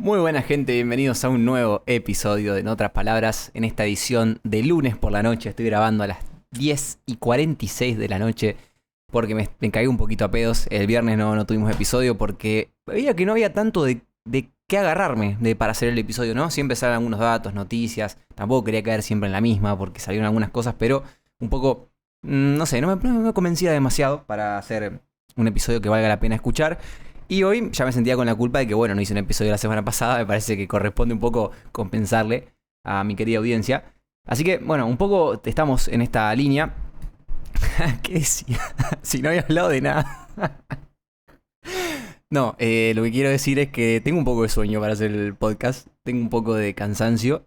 Muy buena gente, bienvenidos a un nuevo episodio de En otras palabras. En esta edición de lunes por la noche estoy grabando a las 10:46 de la noche porque me caí un poquito a pedos. El viernes no tuvimos episodio porque veía que no había tanto de qué agarrarme para hacer el episodio, ¿no? Siempre salen algunos datos, noticias. Tampoco quería caer siempre en la misma porque salieron algunas cosas, pero un poco, no sé, no me convencía demasiado para hacer un episodio que valga la pena escuchar. Y hoy ya me sentía con la culpa de que, bueno, no hice un episodio la semana pasada. Me parece que corresponde un poco compensarle a mi querida audiencia. Así que, bueno, un poco estamos en esta línea. ¿Qué decía? Si no había hablado de nada. No, lo que quiero decir es que tengo un poco de sueño para hacer el podcast. Tengo un poco de cansancio.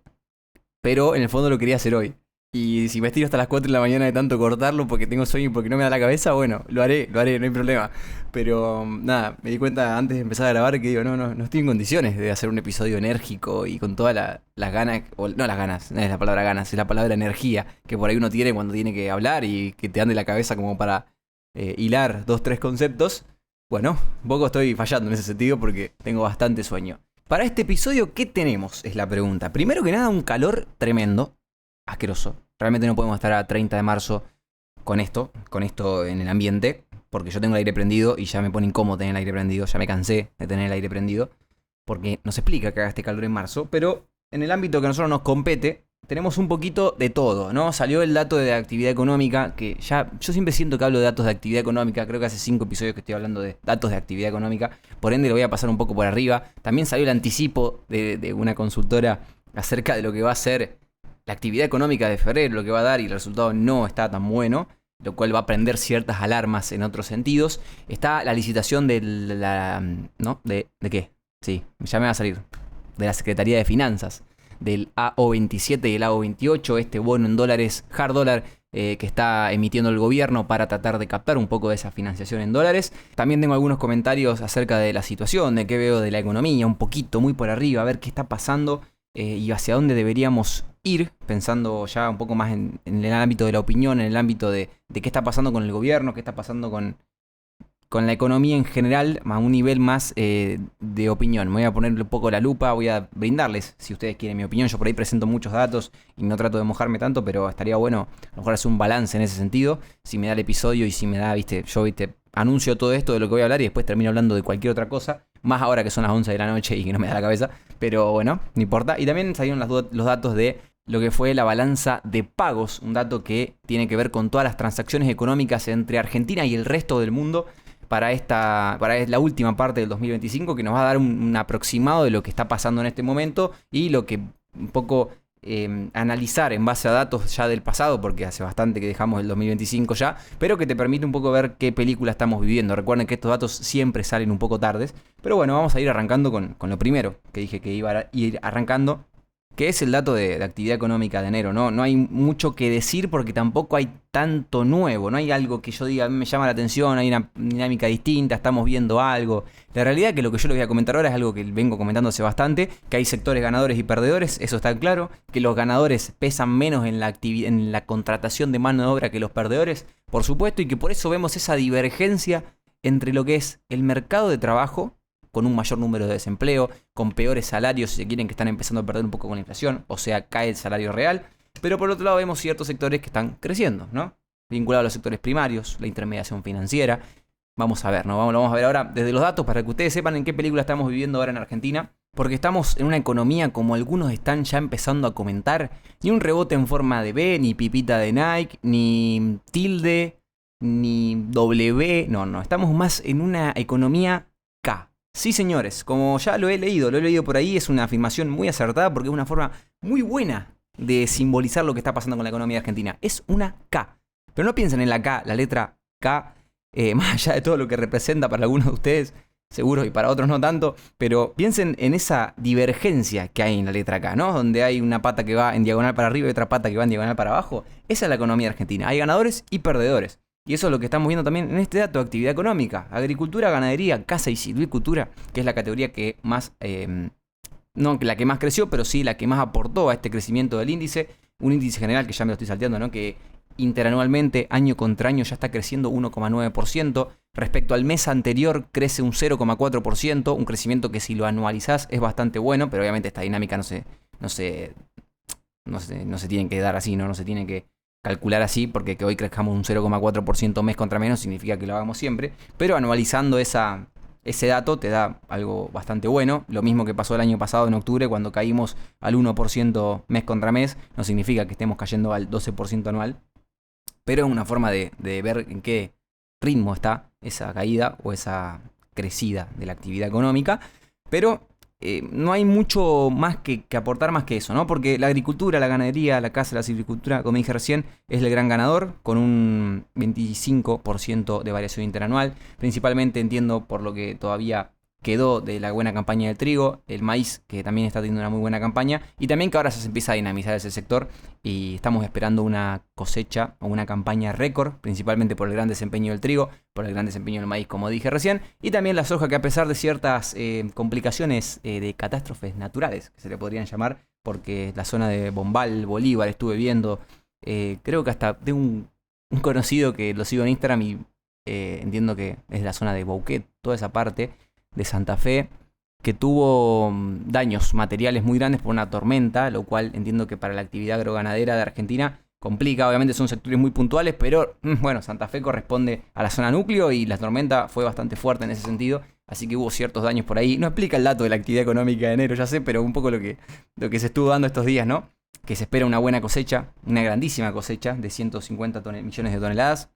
Pero en el fondo lo quería hacer hoy. Y si me estiro hasta las 4 de la mañana de tanto cortarlo porque tengo sueño y porque no me da la cabeza, bueno, lo haré, no hay problema. Pero nada, me di cuenta antes de empezar a grabar que digo, no estoy en condiciones de hacer un episodio enérgico y con todas las ganas, no las ganas, no es la palabra ganas, es la palabra energía que por ahí uno tiene cuando tiene que hablar y que te ande la cabeza como para hilar 2, 3 conceptos. Bueno, un poco estoy fallando en ese sentido porque tengo bastante sueño. Para este episodio, ¿qué tenemos? Es la pregunta. Primero que nada, un calor tremendo. Asqueroso. Realmente no podemos estar a 30 de marzo con esto en el ambiente, porque yo tengo el aire prendido y ya me pone incómodo tener el aire prendido, ya me cansé de tener el aire prendido, porque nos explica que haga este calor en marzo, pero en el ámbito que a nosotros nos compete, tenemos un poquito de todo, ¿no? Salió el dato de actividad económica, que ya, yo siempre siento que hablo de datos de actividad económica, creo que hace 5 episodios que estoy hablando de datos de actividad económica, por ende lo voy a pasar un poco por arriba. También salió el anticipo de una consultora acerca de lo que va a ser la actividad económica de febrero, lo que va a dar, y el resultado no está tan bueno, lo cual va a prender ciertas alarmas en otros sentidos. Está la licitación de la... ¿no? ¿De qué? Sí, ya me va a salir. De la Secretaría de Finanzas, del AO27 y el AO28, este bono en dólares, hard dollar, que está emitiendo el gobierno para tratar de captar un poco de esa financiación en dólares. También tengo algunos comentarios acerca de la situación, de qué veo de la economía, un poquito, muy por arriba, a ver qué está pasando. Y hacia dónde deberíamos ir, pensando ya un poco más en el ámbito de la opinión, en el ámbito de qué está pasando con el gobierno, qué está pasando con la economía en general, a un nivel más de opinión. Me voy a ponerle un poco la lupa, voy a brindarles, si ustedes quieren, mi opinión. Yo por ahí presento muchos datos y no trato de mojarme tanto, pero estaría bueno a lo mejor hacer un balance en ese sentido. Si me da el episodio y si me da, yo anuncio todo esto de lo que voy a hablar y después termino hablando de cualquier otra cosa. Más ahora que son las 11 de la noche y que no me da la cabeza. Pero bueno, no importa. Y también salieron los datos de lo que fue la balanza de pagos. Un dato que tiene que ver con todas las transacciones económicas entre Argentina y el resto del mundo para la última parte del 2025, que nos va a dar un aproximado de lo que está pasando en este momento y lo que un poco analizar en base a datos ya del pasado, porque hace bastante que dejamos el 2025 ya, pero que te permite un poco ver qué película estamos viviendo. Recuerden que estos datos siempre salen un poco tardes, pero bueno, vamos a ir arrancando con lo primero que dije que iba a ir arrancando, que es el dato de actividad económica de enero, ¿no? No hay mucho que decir porque tampoco hay tanto nuevo, no hay algo que yo diga, me llama la atención, hay una dinámica distinta, estamos viendo algo. La realidad es que lo que yo les voy a comentar ahora es algo que vengo comentando hace bastante, que hay sectores ganadores y perdedores, eso está claro, que los ganadores pesan menos en la contratación de mano de obra que los perdedores, por supuesto, y que por eso vemos esa divergencia entre lo que es el mercado de trabajo, con un mayor número de desempleo, con peores salarios, si se quieren, que están empezando a perder un poco con la inflación, o sea, cae el salario real, pero por otro lado vemos ciertos sectores que están creciendo, ¿no? Vinculados a los sectores primarios, la intermediación financiera. Vamos a ver, ¿no? Vamos a ver ahora desde los datos para que ustedes sepan en qué película estamos viviendo ahora en Argentina, porque estamos en una economía como algunos están ya empezando a comentar, ni un rebote en forma de B, ni pipita de Nike, ni tilde, ni W, no, estamos más en una economía K. Sí, señores, como ya lo he leído por ahí, es una afirmación muy acertada porque es una forma muy buena de simbolizar lo que está pasando con la economía argentina. Es una K. Pero no piensen en la K, la letra K, más allá de todo lo que representa para algunos de ustedes, seguro, y para otros no tanto, pero piensen en esa divergencia que hay en la letra K, ¿no? Donde hay una pata que va en diagonal para arriba y otra pata que va en diagonal para abajo. Esa es la economía argentina. Hay ganadores y perdedores. Y eso es lo que estamos viendo también en este dato de actividad económica. Agricultura, ganadería, caza y silvicultura, que es la categoría que más, no la que más creció, pero sí la que más aportó a este crecimiento del índice. Un índice general que ya me lo estoy salteando, ¿no? Que interanualmente, año contra año, ya está creciendo 1,9%. Respecto al mes anterior, crece un 0,4%, un crecimiento que si lo anualizás es bastante bueno, pero obviamente esta dinámica no se tiene que dar así, no se tiene que calcular así, porque que hoy crezcamos un 0,4% mes contra menos significa que lo hagamos siempre, pero anualizando ese dato te da algo bastante bueno. Lo mismo que pasó el año pasado en octubre, cuando caímos al 1% mes contra mes, no significa que estemos cayendo al 12% anual, pero es una forma de ver en qué ritmo está esa caída o esa crecida de la actividad económica. Pero no hay mucho más que aportar más que eso, ¿no? Porque la agricultura, la ganadería, la caza, la silvicultura, como dije recién, es el gran ganador, con un 25% de variación interanual. Principalmente entiendo por lo que todavía quedó de la buena campaña del trigo, el maíz, que también está teniendo una muy buena campaña, y también que ahora se empieza a dinamizar ese sector y estamos esperando una cosecha o una campaña récord, principalmente por el gran desempeño del trigo, por el gran desempeño del maíz, como dije recién, y también la soja, que a pesar de ciertas complicaciones de catástrofes naturales, que se le podrían llamar, porque la zona de Bombal, Bolívar, estuve viendo, creo que hasta tengo un conocido que lo sigo en Instagram y entiendo que es la zona de Bouquet, toda esa parte de Santa Fe, que tuvo daños materiales muy grandes por una tormenta, lo cual entiendo que para la actividad agroganadera de Argentina complica. Obviamente son sectores muy puntuales, pero bueno, Santa Fe corresponde a la zona núcleo y la tormenta fue bastante fuerte en ese sentido, así que hubo ciertos daños por ahí. No explica el dato de la actividad económica de enero, ya sé, pero un poco lo que se estuvo dando estos días, ¿no? Que se espera una buena cosecha, una grandísima cosecha de 150 millones de toneladas,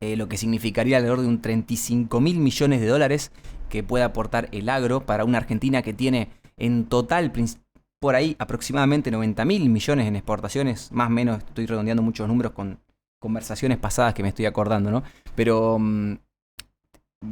lo que significaría alrededor de un 35 mil millones de dólares que puede aportar el agro para una Argentina que tiene en total por ahí aproximadamente 90 mil millones en exportaciones, más o menos. Estoy redondeando muchos números con conversaciones pasadas que me estoy acordando, ¿no? Pero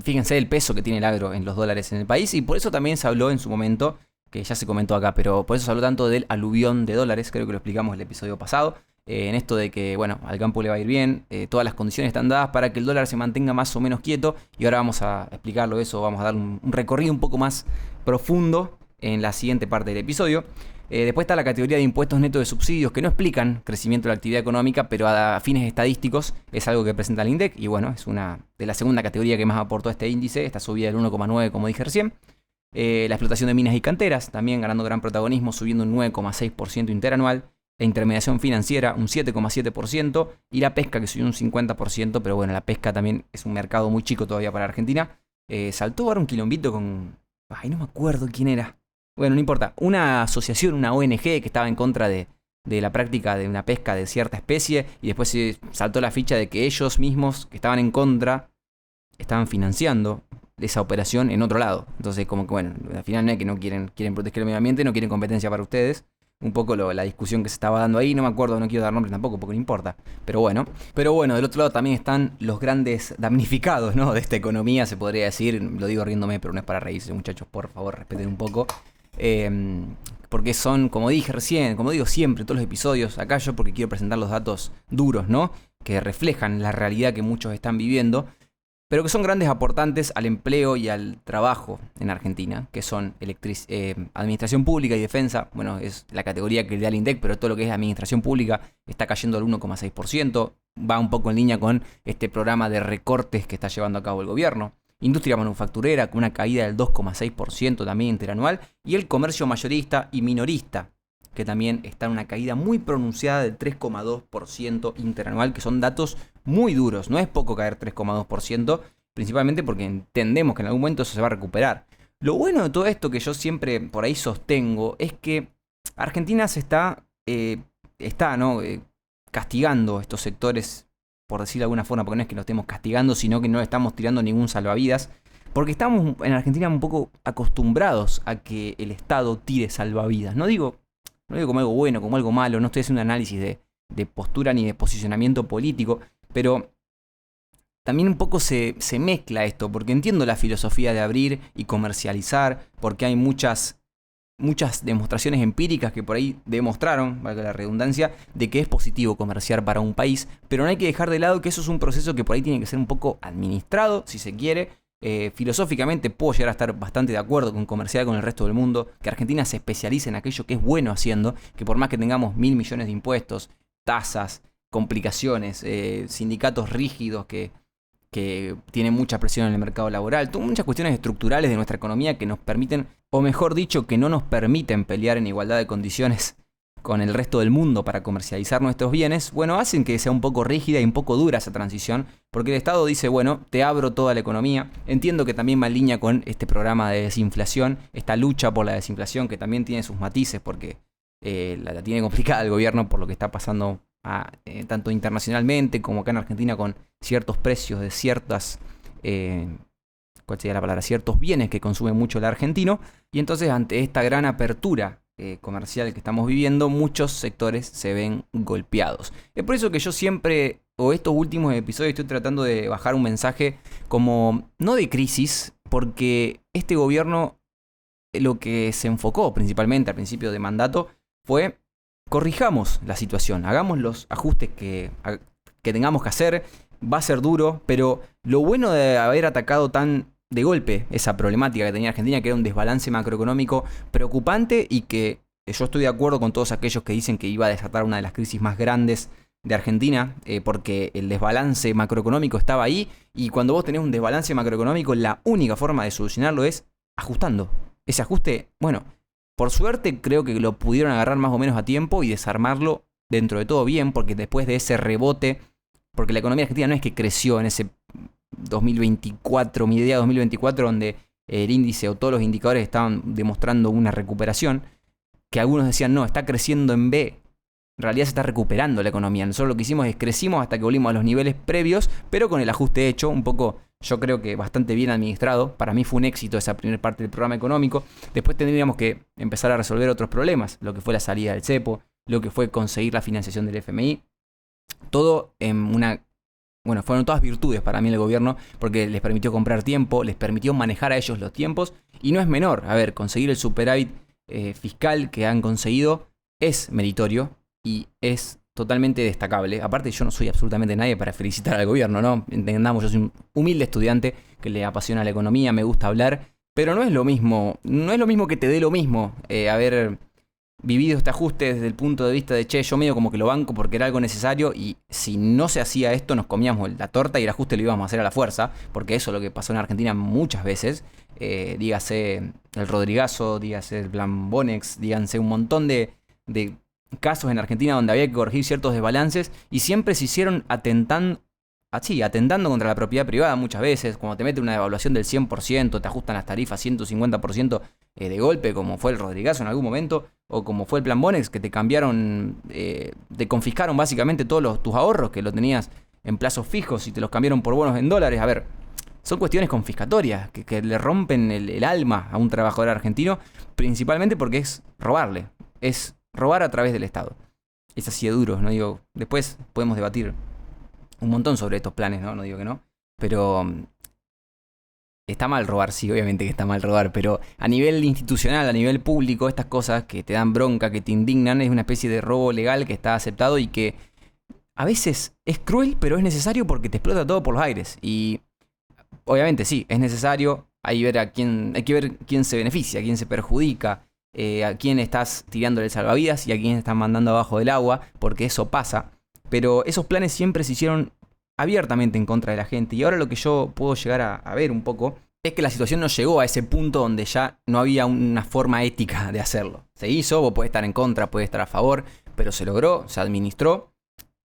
fíjense el peso que tiene el agro en los dólares en el país, y por eso también se habló en su momento, que ya se comentó acá, pero por eso se habló tanto del aluvión de dólares, creo que lo explicamos en el episodio pasado, en esto de que, bueno, al campo le va a ir bien, todas las condiciones están dadas para que el dólar se mantenga más o menos quieto, y ahora vamos a explicarlo eso, vamos a dar un recorrido un poco más profundo en la siguiente parte del episodio. Después está la categoría de impuestos netos de subsidios, que no explican crecimiento de la actividad económica, pero a fines estadísticos es algo que presenta el INDEC, y bueno, es una de la segunda categoría que más aportó a este índice, esta subida del 1,9 como dije recién. La explotación de minas y canteras, también ganando gran protagonismo, subiendo un 9,6% interanual. La intermediación financiera, un 7,7%, y la pesca, que subió un 50%, pero bueno, la pesca también es un mercado muy chico todavía para Argentina. Saltó ahora un quilombito con... Ay, no me acuerdo quién era. Bueno, no importa. Una asociación, una ONG que estaba en contra de la práctica de una pesca de cierta especie, y después se saltó la ficha de que ellos mismos, que estaban en contra, estaban financiando esa operación en otro lado. Entonces, como que bueno, al final no es que no quieren proteger el medio ambiente, no quieren competencia para ustedes. Un poco la discusión que se estaba dando ahí, no me acuerdo, no quiero dar nombres tampoco porque no importa. Pero bueno, del otro lado también están los grandes damnificados, ¿no? De esta economía, se podría decir. Lo digo riéndome, pero no es para reírse, muchachos, por favor, respeten un poco. Porque son, como dije recién, como digo siempre en todos los episodios, acá yo porque quiero presentar los datos duros, ¿no? Que reflejan la realidad que muchos están viviendo, pero que son grandes aportantes al empleo y al trabajo en Argentina, que son administración pública y defensa. Bueno, es la categoría que le da el INDEC, pero todo lo que es administración pública está cayendo al 1,6%. Va un poco en línea con este programa de recortes que está llevando a cabo el gobierno. Industria manufacturera con una caída del 2,6% también interanual. Y el comercio mayorista y minorista, que también está en una caída muy pronunciada del 3,2% interanual, que son datos muy duros. No es poco caer 3,2%, principalmente porque entendemos que en algún momento eso se va a recuperar. Lo bueno de todo esto, que yo siempre por ahí sostengo, es que Argentina se está castigando estos sectores, por decirlo de alguna forma, porque no es que lo estemos castigando, sino que no estamos tirando ningún salvavidas, porque estamos en Argentina un poco acostumbrados a que el Estado tire salvavidas. No digo como algo bueno, como algo malo, no estoy haciendo un análisis de postura ni de posicionamiento político, pero también un poco se mezcla esto, porque entiendo la filosofía de abrir y comercializar, porque hay muchas demostraciones empíricas que por ahí demostraron, valga la redundancia, de que es positivo comerciar para un país, pero no hay que dejar de lado que eso es un proceso que por ahí tiene que ser un poco administrado, si se quiere. Filosóficamente puedo llegar a estar bastante de acuerdo con comerciar con el resto del mundo, que Argentina se especialice en aquello que es bueno haciendo, que por más que tengamos 1.000 millones de impuestos, tasas, complicaciones, sindicatos rígidos que tienen mucha presión en el mercado laboral, muchas cuestiones estructurales de nuestra economía que nos permiten, o mejor dicho, que no nos permiten pelear en igualdad de condiciones con el resto del mundo para comercializar nuestros bienes, bueno, hacen que sea un poco rígida y un poco dura esa transición, porque el Estado dice, bueno, te abro toda la economía. Entiendo que también va en línea con este programa de desinflación, esta lucha por la desinflación, que también tiene sus matices, porque la tiene complicada el gobierno por lo que está pasando tanto internacionalmente como acá en Argentina con ciertos precios de ciertas, ¿cuál sería la palabra? Ciertos bienes que consume mucho el argentino. Y entonces ante esta gran apertura comercial que estamos viviendo, muchos sectores se ven golpeados. Es por eso que yo siempre, o estos últimos episodios, estoy tratando de bajar un mensaje como, no de crisis, porque este gobierno lo que se enfocó principalmente al principio de mandato fue: corrijamos la situación, hagamos los ajustes que tengamos que hacer, va a ser duro, pero lo bueno de haber atacado tan de golpe esa problemática que tenía Argentina, que era un desbalance macroeconómico preocupante y que yo estoy de acuerdo con todos aquellos que dicen que iba a desatar una de las crisis más grandes de Argentina, porque el desbalance macroeconómico estaba ahí, y cuando vos tenés un desbalance macroeconómico, la única forma de solucionarlo es ajustando. Ese ajuste, bueno, por suerte creo que lo pudieron agarrar más o menos a tiempo y desarmarlo dentro de todo bien, porque después de ese rebote, porque la economía argentina no es que creció en ese 2024, mi idea 2024, donde el índice o todos los indicadores estaban demostrando una recuperación, que algunos decían, no, está creciendo en B. En realidad se está recuperando la economía. Nosotros lo que hicimos es crecimos hasta que volvimos a los niveles previos, pero con el ajuste hecho, un poco, yo creo que bastante bien administrado. Para mí fue un éxito esa primera parte del programa económico. Después tendríamos que empezar a resolver otros problemas, lo que fue la salida del cepo, lo que fue conseguir la financiación del FMI. Todo en una... Bueno, fueron todas virtudes para mí el gobierno, porque les permitió comprar tiempo, les permitió manejar a ellos los tiempos, y no es menor. A ver, conseguir el superávit fiscal que han conseguido es meritorio y es totalmente destacable. Aparte, yo no soy absolutamente nadie para felicitar al gobierno, ¿no? Entendamos, yo soy un humilde estudiante que le apasiona la economía, me gusta hablar, pero no es lo mismo que te dé lo mismo haber vivido este ajuste desde el punto de vista de, che, yo medio como que lo banco porque era algo necesario, y si no se hacía esto nos comíamos la torta y el ajuste lo íbamos a hacer a la fuerza, porque eso es lo que pasó en Argentina muchas veces. Dígase el Rodrigazo, dígase el plan Bonex, díganse un montón de casos en Argentina donde había que corregir ciertos desbalances y siempre se hicieron atentando contra la propiedad privada muchas veces. Cuando te meten una devaluación del 100%, te ajustan las tarifas 150% de golpe, como fue el Rodrigazo en algún momento, o como fue el plan Bonex, que te cambiaron, te confiscaron básicamente todos tus ahorros que lo tenías en plazos fijos y te los cambiaron por bonos en dólares. A ver, son cuestiones confiscatorias que le rompen el alma a un trabajador argentino, principalmente porque es robarle, es robar a través del Estado. Es así de duro, no digo, después podemos debatir un montón sobre estos planes, no digo que no, pero está mal robar, sí, obviamente que está mal robar, pero a nivel institucional, a nivel público, estas cosas que te dan bronca, que te indignan, es una especie de robo legal que está aceptado y que a veces es cruel, pero es necesario porque te explota todo por los aires. Y obviamente sí, es necesario, hay que ver quién se beneficia, quién se perjudica, a quién estás tirándole el salvavidas y a quién estás mandando abajo del agua, porque eso pasa. Pero esos planes siempre se hicieron abiertamente en contra de la gente. Y ahora lo que yo puedo llegar a ver un poco es que la situación no llegó a ese punto donde ya no había una forma ética de hacerlo. Se hizo, vos podés estar en contra, podés estar a favor, pero se logró, se administró.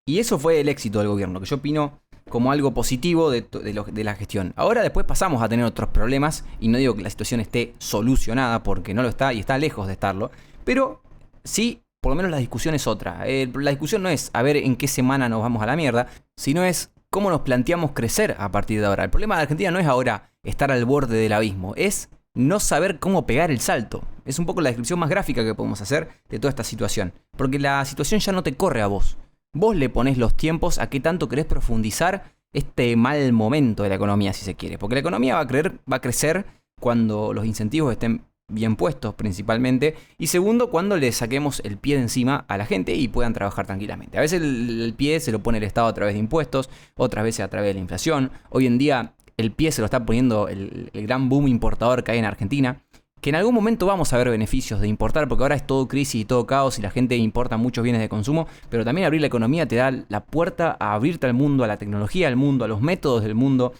Y eso fue el éxito del gobierno, que yo opino como algo positivo de la gestión. Ahora después pasamos a tener otros problemas, y no digo que la situación esté solucionada, porque no lo está y está lejos de estarlo, pero sí, por lo menos la discusión es otra. La discusión no es a ver en qué semana nos vamos a la mierda, sino es cómo nos planteamos crecer a partir de ahora. El problema de Argentina no es ahora estar al borde del abismo, es no saber cómo pegar el salto. Es un poco la descripción más gráfica que podemos hacer de toda esta situación, porque la situación ya no te corre a vos. Vos le ponés los tiempos a qué tanto querés profundizar este mal momento de la economía, si se quiere. Porque la economía va a crecer cuando los incentivos estén bien puestos, principalmente. Y segundo, cuando le saquemos el pie de encima a la gente y puedan trabajar tranquilamente. A veces el pie se lo pone el Estado a través de impuestos, otras veces a través de la inflación. Hoy en día el pie se lo está poniendo el gran boom importador que hay en Argentina, que en algún momento vamos a ver beneficios de importar, porque ahora es todo crisis y todo caos y la gente importa muchos bienes de consumo, pero también abrir la economía te da la puerta a abrirte al mundo, a la tecnología del mundo, a los métodos del mundo,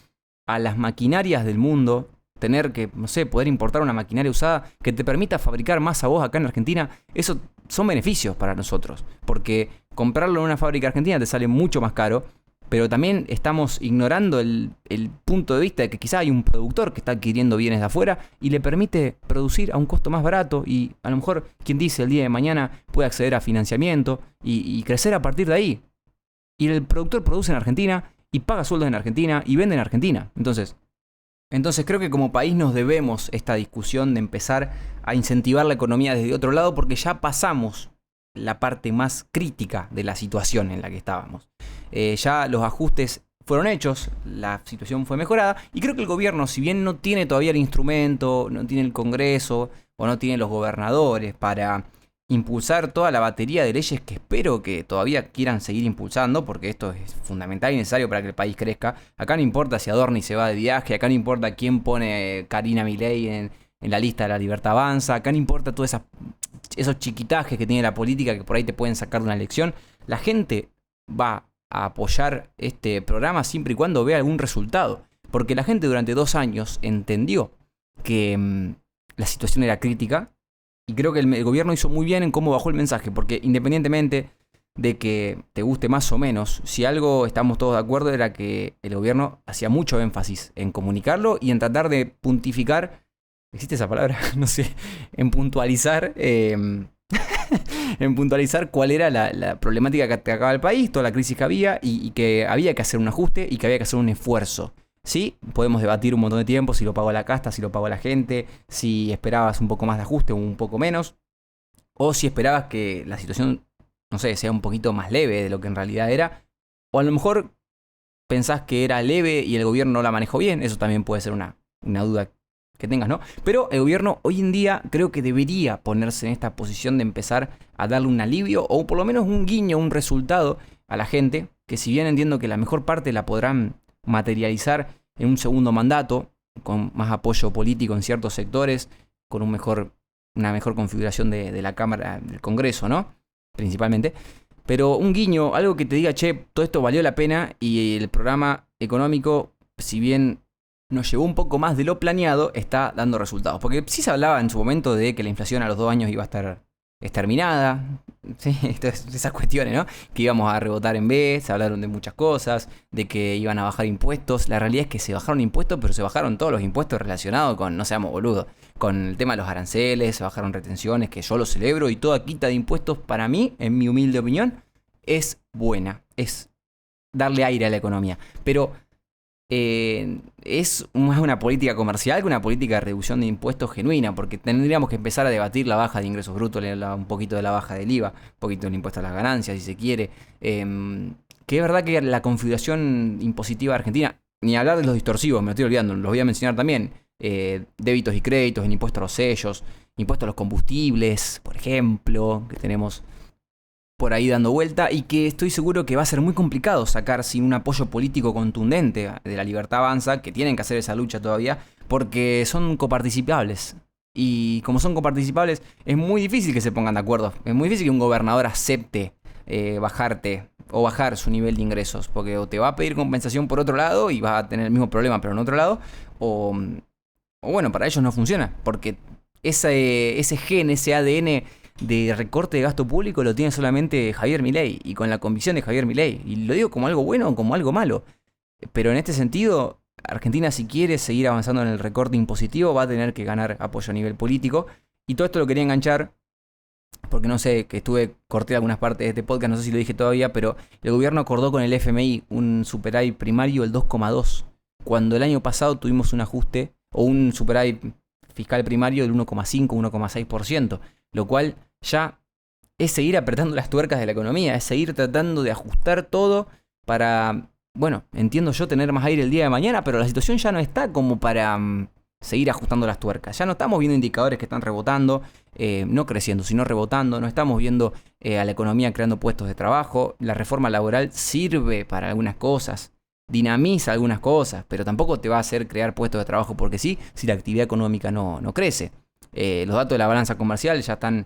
a las maquinarias del mundo. Tener que, no sé, poder importar una maquinaria usada que te permita fabricar más a vos acá en Argentina, eso son beneficios para nosotros, porque comprarlo en una fábrica argentina te sale mucho más caro. Pero también estamos ignorando el punto de vista de que quizá hay un productor que está adquiriendo bienes de afuera y le permite producir a un costo más barato y a lo mejor, quien dice, el día de mañana puede acceder a financiamiento y crecer a partir de ahí. Y el productor produce en Argentina y paga sueldos en Argentina y vende en Argentina. Entonces creo que como país nos debemos esta discusión de empezar a incentivar la economía desde otro lado porque ya pasamos la parte más crítica de la situación en la que estábamos. Ya los ajustes fueron hechos, la situación fue mejorada y creo que el gobierno, si bien no tiene todavía el instrumento, no tiene el Congreso o no tiene los gobernadores para impulsar toda la batería de leyes que espero que todavía quieran seguir impulsando, porque esto es fundamental y necesario para que el país crezca. Acá no importa si Adorni se va de viaje, acá no importa quién pone Karina Milei en la lista de La Libertad Avanza, acá no importa todos esos chiquitajes que tiene la política que por ahí te pueden sacar de una elección. La gente va a apoyar este programa siempre y cuando vea algún resultado, porque la gente durante 2 años entendió que la situación era crítica y creo que el gobierno hizo muy bien en cómo bajó el mensaje, porque independientemente de que te guste más o menos, si algo estamos todos de acuerdo era que el gobierno hacía mucho énfasis en comunicarlo y en tratar de puntificar. ¿Existe esa palabra? No sé. En puntualizar. En puntualizar cuál era la problemática que atacaba el país, toda la crisis que había y que había que hacer un ajuste y que había que hacer un esfuerzo. Sí, podemos debatir un montón de tiempo si lo pagó la casta, si lo pagó la gente, si esperabas un poco más de ajuste o un poco menos, o si esperabas que la situación, no sé, sea un poquito más leve de lo que en realidad era, o a lo mejor pensás que era leve y el gobierno no la manejó bien, eso también puede ser una duda que tengas, ¿no? Pero el gobierno hoy en día creo que debería ponerse en esta posición de empezar a darle un alivio o por lo menos un guiño, un resultado a la gente, que si bien entiendo que la mejor parte la podrán materializar en un segundo mandato, con más apoyo político en ciertos sectores, con una mejor configuración de la Cámara, del Congreso, ¿no? Principalmente. Pero un guiño, algo que te diga, che, todo esto valió la pena y el programa económico, si bien nos llevó un poco más de lo planeado, está dando resultados. Porque sí se hablaba en su momento de que la inflación a los 2 años iba a estar exterminada. Sí, esas cuestiones, ¿no? Que íbamos a rebotar en B, se hablaron de muchas cosas, de que iban a bajar impuestos. La realidad es que se bajaron impuestos, pero se bajaron todos los impuestos relacionados con, no seamos boludos, con el tema de los aranceles, se bajaron retenciones, que yo lo celebro, y toda quita de impuestos para mí, en mi humilde opinión, es buena, es darle aire a la economía. Pero es más una política comercial que una política de reducción de impuestos genuina, porque tendríamos que empezar a debatir la baja de ingresos brutos, un poquito de la baja del IVA, un poquito del impuesto a las ganancias, si se quiere. Que es verdad que la configuración impositiva argentina, ni hablar de los distorsivos, me estoy olvidando, los voy a mencionar también, débitos y créditos, el impuesto a los sellos, impuesto a los combustibles, por ejemplo, que tenemos por ahí dando vuelta y que estoy seguro que va a ser muy complicado sacar sin un apoyo político contundente de La Libertad Avanza, que tienen que hacer esa lucha todavía, porque son coparticipables. Y como son coparticipables, es muy difícil que se pongan de acuerdo. Es muy difícil que un gobernador acepte bajar su nivel de ingresos, porque o te va a pedir compensación por otro lado y vas a tener el mismo problema pero en otro lado, o bueno, para ellos no funciona, porque ese gen, ese ADN de recorte de gasto público lo tiene solamente Javier Milei y con la convicción de Javier Milei. Y lo digo como algo bueno o como algo malo. Pero en este sentido, Argentina, si quiere seguir avanzando en el recorte impositivo, va a tener que ganar apoyo a nivel político. Y todo esto lo quería enganchar porque no sé, que corté algunas partes de este podcast, no sé si lo dije todavía, pero el gobierno acordó con el FMI un superávit primario del 2,2, cuando el año pasado tuvimos un ajuste o un superávit fiscal primario del 1,5, 1,6%, lo cual ya es seguir apretando las tuercas de la economía, es seguir tratando de ajustar todo para, bueno, entiendo yo, tener más aire el día de mañana, pero la situación ya no está como para seguir ajustando las tuercas. Ya no estamos viendo indicadores que están rebotando, no creciendo, sino rebotando. No estamos viendo a la economía creando puestos de trabajo. La reforma laboral sirve para algunas cosas, dinamiza algunas cosas, pero tampoco te va a hacer crear puestos de trabajo porque sí, si la actividad económica no crece. Los datos de la balanza comercial ya están...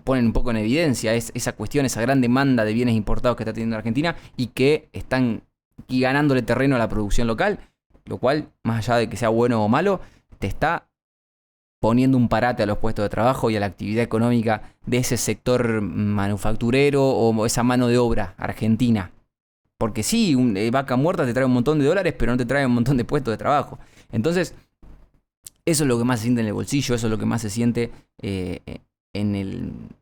ponen un poco en evidencia esa cuestión, esa gran demanda de bienes importados que está teniendo Argentina y que están ganándole terreno a la producción local, lo cual, más allá de que sea bueno o malo, te está poniendo un parate a los puestos de trabajo y a la actividad económica de ese sector manufacturero o esa mano de obra argentina. Porque sí, Vaca Muerta te trae un montón de dólares, pero no te trae un montón de puestos de trabajo. Entonces, eso es lo que más se siente en el bolsillo, eso es lo que más se siente en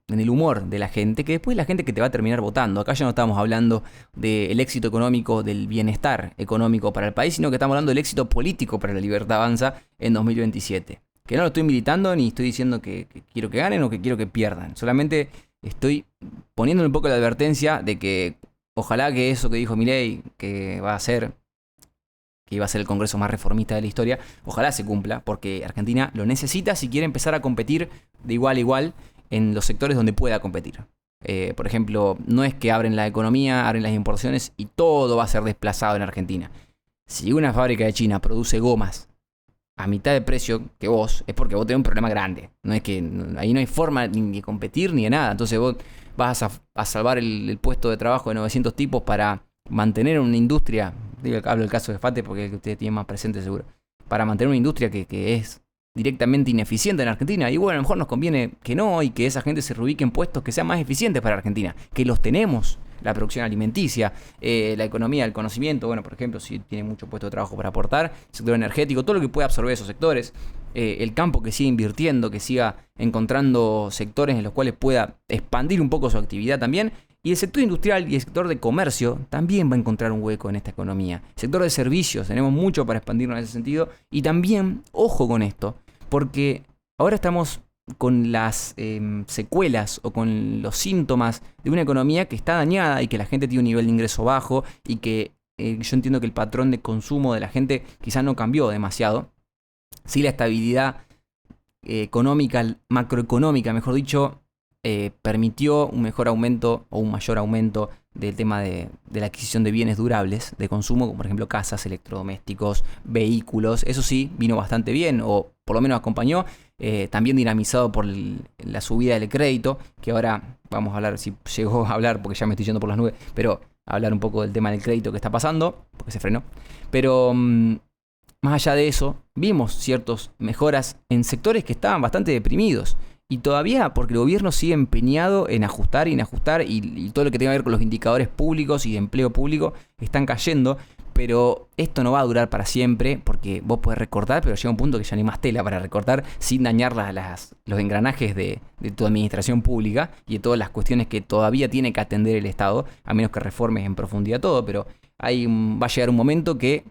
el humor de la gente, que después la gente que te va a terminar votando. Acá ya no estamos hablando del éxito económico, del bienestar económico para el país, sino que estamos hablando del éxito político para la Libertad Avanza en 2027. Que no lo estoy militando ni estoy diciendo que quiero que ganen o que quiero que pierdan. Solamente estoy poniéndole un poco la advertencia de que ojalá que eso que dijo Milei, que iba a ser el Congreso más reformista de la historia, ojalá se cumpla, porque Argentina lo necesita si quiere empezar a competir de igual a igual en los sectores donde pueda competir. Por ejemplo, no es que abren la economía, abren las importaciones y todo va a ser desplazado en Argentina. Si una fábrica de China produce gomas a mitad de precio que vos, es porque vos tenés un problema grande. No es que ahí no hay forma ni de competir ni de nada. Entonces vos vas a salvar el puesto de trabajo de 900 tipos para mantener una industria. Hablo del caso de FATE porque es el que ustedes tienen más presente seguro. Para mantener una industria que es directamente ineficiente en Argentina. Y bueno, a lo mejor nos conviene que no y que esa gente se reubique en puestos que sean más eficientes para Argentina. Que los tenemos. La producción alimenticia, la economía del conocimiento, bueno, por ejemplo, si tiene mucho puesto de trabajo para aportar, el sector energético, todo lo que puede absorber esos sectores, el campo que siga invirtiendo, que siga encontrando sectores en los cuales pueda expandir un poco su actividad también, y el sector industrial y el sector de comercio también va a encontrar un hueco en esta economía. El sector de servicios, tenemos mucho para expandirnos en ese sentido, y también, ojo con esto, porque ahora estamos con las secuelas o con los síntomas de una economía que está dañada y que la gente tiene un nivel de ingreso bajo y que yo entiendo que el patrón de consumo de la gente quizás no cambió demasiado. Sí, la estabilidad económica, macroeconómica, mejor dicho, permitió un mejor aumento o un mayor aumento del tema de la adquisición de bienes durables de consumo, como por ejemplo casas, electrodomésticos, vehículos. Eso sí, vino bastante bien, o por lo menos acompañó, también dinamizado por la subida del crédito, que ahora vamos a hablar, si llegó a hablar, porque ya me estoy yendo por las nubes, pero hablar un poco del tema del crédito que está pasando, porque se frenó. Pero más allá de eso, vimos ciertas mejoras en sectores que estaban bastante deprimidos. Y todavía porque el gobierno sigue empeñado en ajustar y todo lo que tenga que ver con los indicadores públicos y de empleo público están cayendo. Pero esto no va a durar para siempre porque vos podés recortar, pero llega un punto que ya no hay más tela para recortar sin dañar los engranajes de tu administración pública y de todas las cuestiones que todavía tiene que atender el Estado, a menos que reformes en profundidad todo. Pero va a llegar un momento que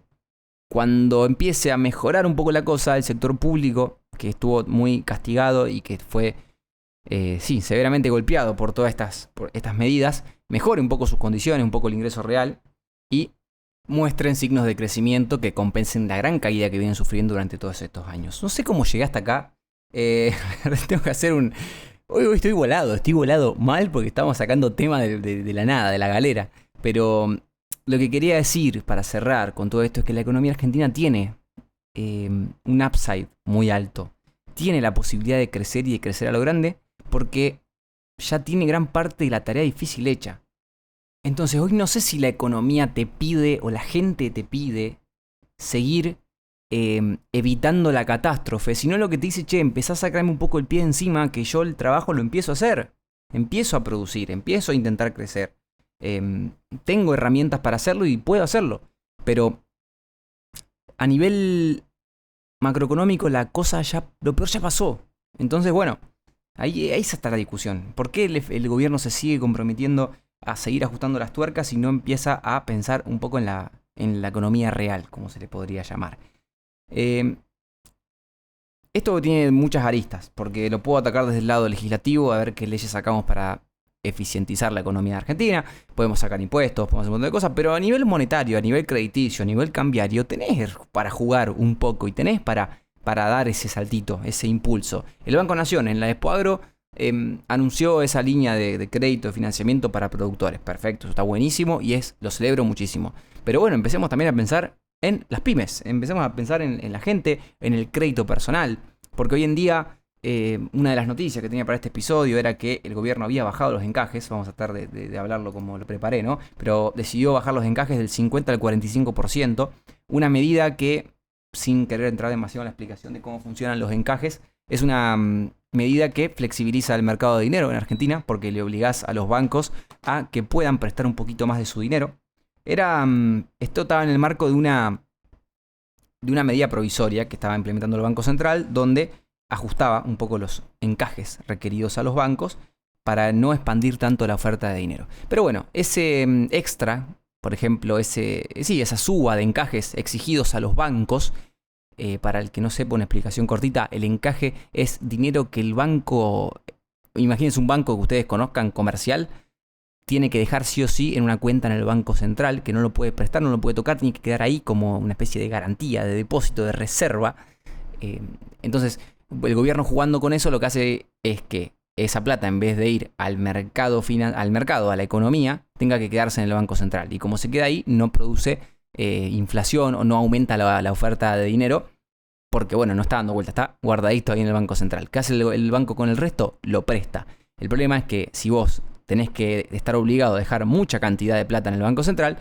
cuando empiece a mejorar un poco la cosa, el sector público, que estuvo muy castigado y que fue severamente golpeado por todas estas medidas, mejore un poco sus condiciones, un poco el ingreso real y muestren signos de crecimiento que compensen la gran caída que vienen sufriendo durante todos estos años. No sé cómo llegué hasta acá. Tengo que hacer Hoy estoy volado mal porque estamos sacando tema de la nada, de la galera. Pero lo que quería decir para cerrar con todo esto es que la economía argentina tiene un upside muy alto. Tiene la posibilidad de crecer y de crecer a lo grande porque ya tiene gran parte de la tarea difícil hecha. Entonces hoy no sé si la economía te pide o la gente te pide seguir evitando la catástrofe, sino lo que te dice, che, empezá a sacarme un poco el pie de encima que yo el trabajo lo empiezo a hacer. Empiezo a producir, empiezo a intentar crecer. Tengo herramientas para hacerlo y puedo hacerlo. Pero a nivel macroeconómico la cosa lo peor ya pasó. Entonces, bueno, ahí está la discusión. ¿Por qué el gobierno se sigue comprometiendo a seguir ajustando las tuercas y no empieza a pensar un poco en la economía real, como se le podría llamar? Esto tiene muchas aristas, porque lo puedo atacar desde el lado legislativo, a ver qué leyes sacamos para eficientizar la economía de Argentina. Podemos sacar impuestos, podemos hacer un montón de cosas, pero a nivel monetario, a nivel crediticio, a nivel cambiario, tenés para jugar un poco y tenés para dar ese saltito, ese impulso. El Banco Nación en la Expo Agro anunció esa línea de crédito, de financiamiento para productores. Perfecto, eso está buenísimo y lo celebro muchísimo. Pero bueno, empecemos también a pensar en las pymes, empecemos a pensar en la gente, en el crédito personal. Porque hoy en día, una de las noticias que tenía para este episodio era que el gobierno había bajado los encajes, vamos a tratar de hablarlo como lo preparé, ¿no? Pero decidió bajar los encajes del 50 al 45%, una medida que, sin querer entrar demasiado en la explicación de cómo funcionan los encajes, es una medida que flexibiliza el mercado de dinero en Argentina, porque le obligás a los bancos a que puedan prestar un poquito más de su dinero. Esto estaba en el marco de una medida provisoria que estaba implementando el Banco Central, donde ajustaba un poco los encajes requeridos a los bancos para no expandir tanto la oferta de dinero. Pero bueno, ese extra, por ejemplo, esa suba de encajes exigidos a los bancos, para el que no sepa, una explicación cortita, el encaje es dinero que el banco, imagínense un banco que ustedes conozcan comercial, tiene que dejar sí o sí en una cuenta en el Banco Central, que no lo puede prestar, no lo puede tocar, tiene que quedar ahí como una especie de garantía, de depósito, de reserva. Entonces, el gobierno, jugando con eso, lo que hace es que esa plata, en vez de ir al mercado, a la economía, tenga que quedarse en el Banco Central. Y como se queda ahí, no produce inflación o no aumenta la oferta de dinero, porque bueno, no está dando vuelta, está guardadito ahí en el Banco Central. ¿Qué hace el banco con el resto? Lo presta. El problema es que si vos tenés que estar obligado a dejar mucha cantidad de plata en el Banco Central,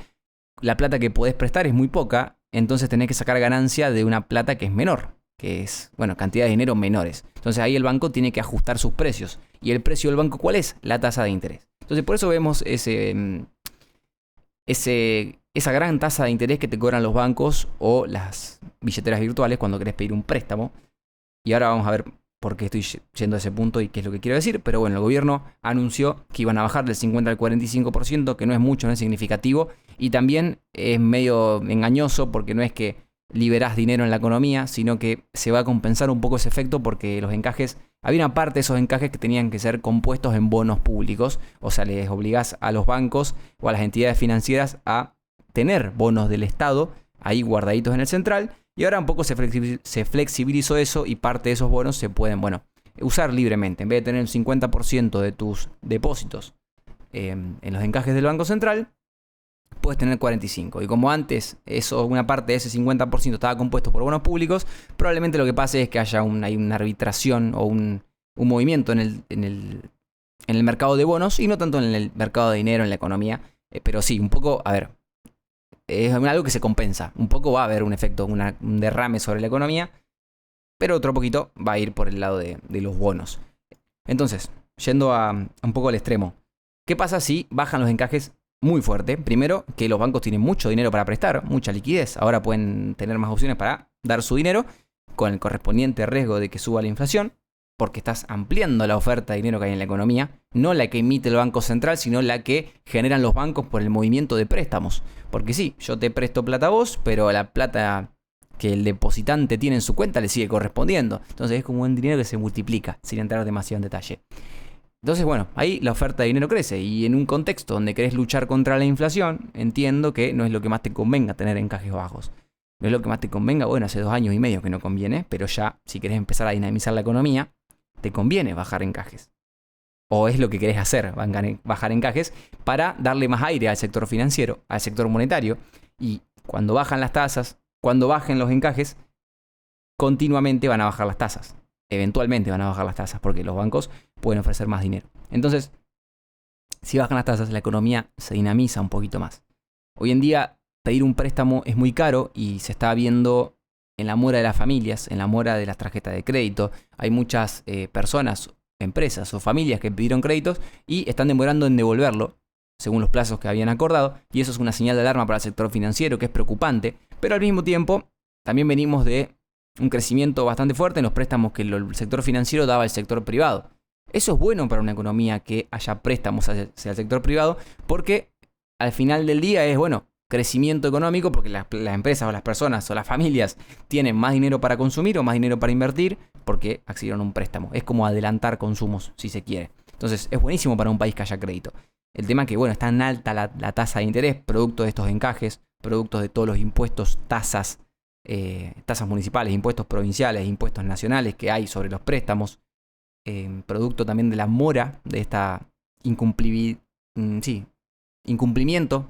la plata que podés prestar es muy poca, entonces tenés que sacar ganancia de una plata que es menor, que es, bueno, cantidad de dinero menores. Entonces ahí el banco tiene que ajustar sus precios. ¿Y el precio del banco cuál es? La tasa de interés. Entonces por eso vemos esa gran tasa de interés que te cobran los bancos o las billeteras virtuales cuando querés pedir un préstamo. Y ahora vamos a ver por qué estoy yendo a ese punto y qué es lo que quiero decir. Pero bueno, el gobierno anunció que iban a bajar del 50 al 45%, que no es mucho, no es significativo. Y también es medio engañoso porque no es que liberás dinero en la economía, sino que se va a compensar un poco ese efecto porque los encajes, había una parte de esos encajes que tenían que ser compuestos en bonos públicos. O sea, les obligás a los bancos o a las entidades financieras a tener bonos del Estado ahí guardaditos en el central. Y ahora un poco se flexibilizó eso y parte de esos bonos se pueden, usar libremente. En vez de tener el 50% de tus depósitos en los encajes del Banco Central, puedes tener 45%. Y como antes una parte de ese 50% estaba compuesto por bonos públicos, probablemente lo que pase es que haya una arbitración o un movimiento en el mercado de bonos y no tanto en el mercado de dinero, en la economía. Pero sí, un poco, a ver, es algo que se compensa. Un poco va a haber un efecto, un derrame sobre la economía, pero otro poquito va a ir por el lado de los bonos. Entonces, yendo a un poco al extremo, ¿qué pasa si bajan los encajes muy fuerte? Primero, que los bancos tienen mucho dinero para prestar, mucha liquidez. Ahora pueden tener más opciones para dar su dinero con el correspondiente riesgo de que suba la inflación, porque estás ampliando la oferta de dinero que hay en la economía, no la que emite el Banco Central, sino la que generan los bancos por el movimiento de préstamos. Porque sí, yo te presto plata a vos, pero la plata que el depositante tiene en su cuenta le sigue correspondiendo. Entonces es como un dinero que se multiplica, sin entrar demasiado en detalle. Entonces, bueno, ahí la oferta de dinero crece. Y en un contexto donde querés luchar contra la inflación, entiendo que no es lo que más te convenga tener encajes bajos. No es lo que más te convenga, bueno, hace 2 años y medio que no conviene, pero ya si querés empezar a dinamizar la economía, te conviene bajar encajes. O es lo que querés hacer, bajar encajes para darle más aire al sector financiero, al sector monetario. Y cuando bajan las tasas, cuando bajen los encajes, continuamente van a bajar las tasas. Eventualmente van a bajar las tasas porque los bancos pueden ofrecer más dinero. Entonces, si bajan las tasas, la economía se dinamiza un poquito más. Hoy en día, pedir un préstamo es muy caro y se está viendo en la mora de las familias, en la mora de las tarjetas de crédito. Hay muchas personas, empresas o familias que pidieron créditos y están demorando en devolverlo según los plazos que habían acordado, y eso es una señal de alarma para el sector financiero que es preocupante, pero al mismo tiempo también venimos de un crecimiento bastante fuerte en los préstamos que el sector financiero daba al sector privado. Eso es bueno para una economía que haya préstamos hacia el sector privado, porque al final del día es, crecimiento económico, porque las empresas o las personas o las familias tienen más dinero para consumir o más dinero para invertir porque accedieron a un préstamo. Es como adelantar consumos, si se quiere. Entonces es buenísimo para un país que haya crédito. El tema es que, es tan alta la tasa de interés, producto de estos encajes, producto de todos los impuestos, tasas municipales, impuestos provinciales, impuestos nacionales que hay sobre los préstamos, producto también de la mora de esta incumplimiento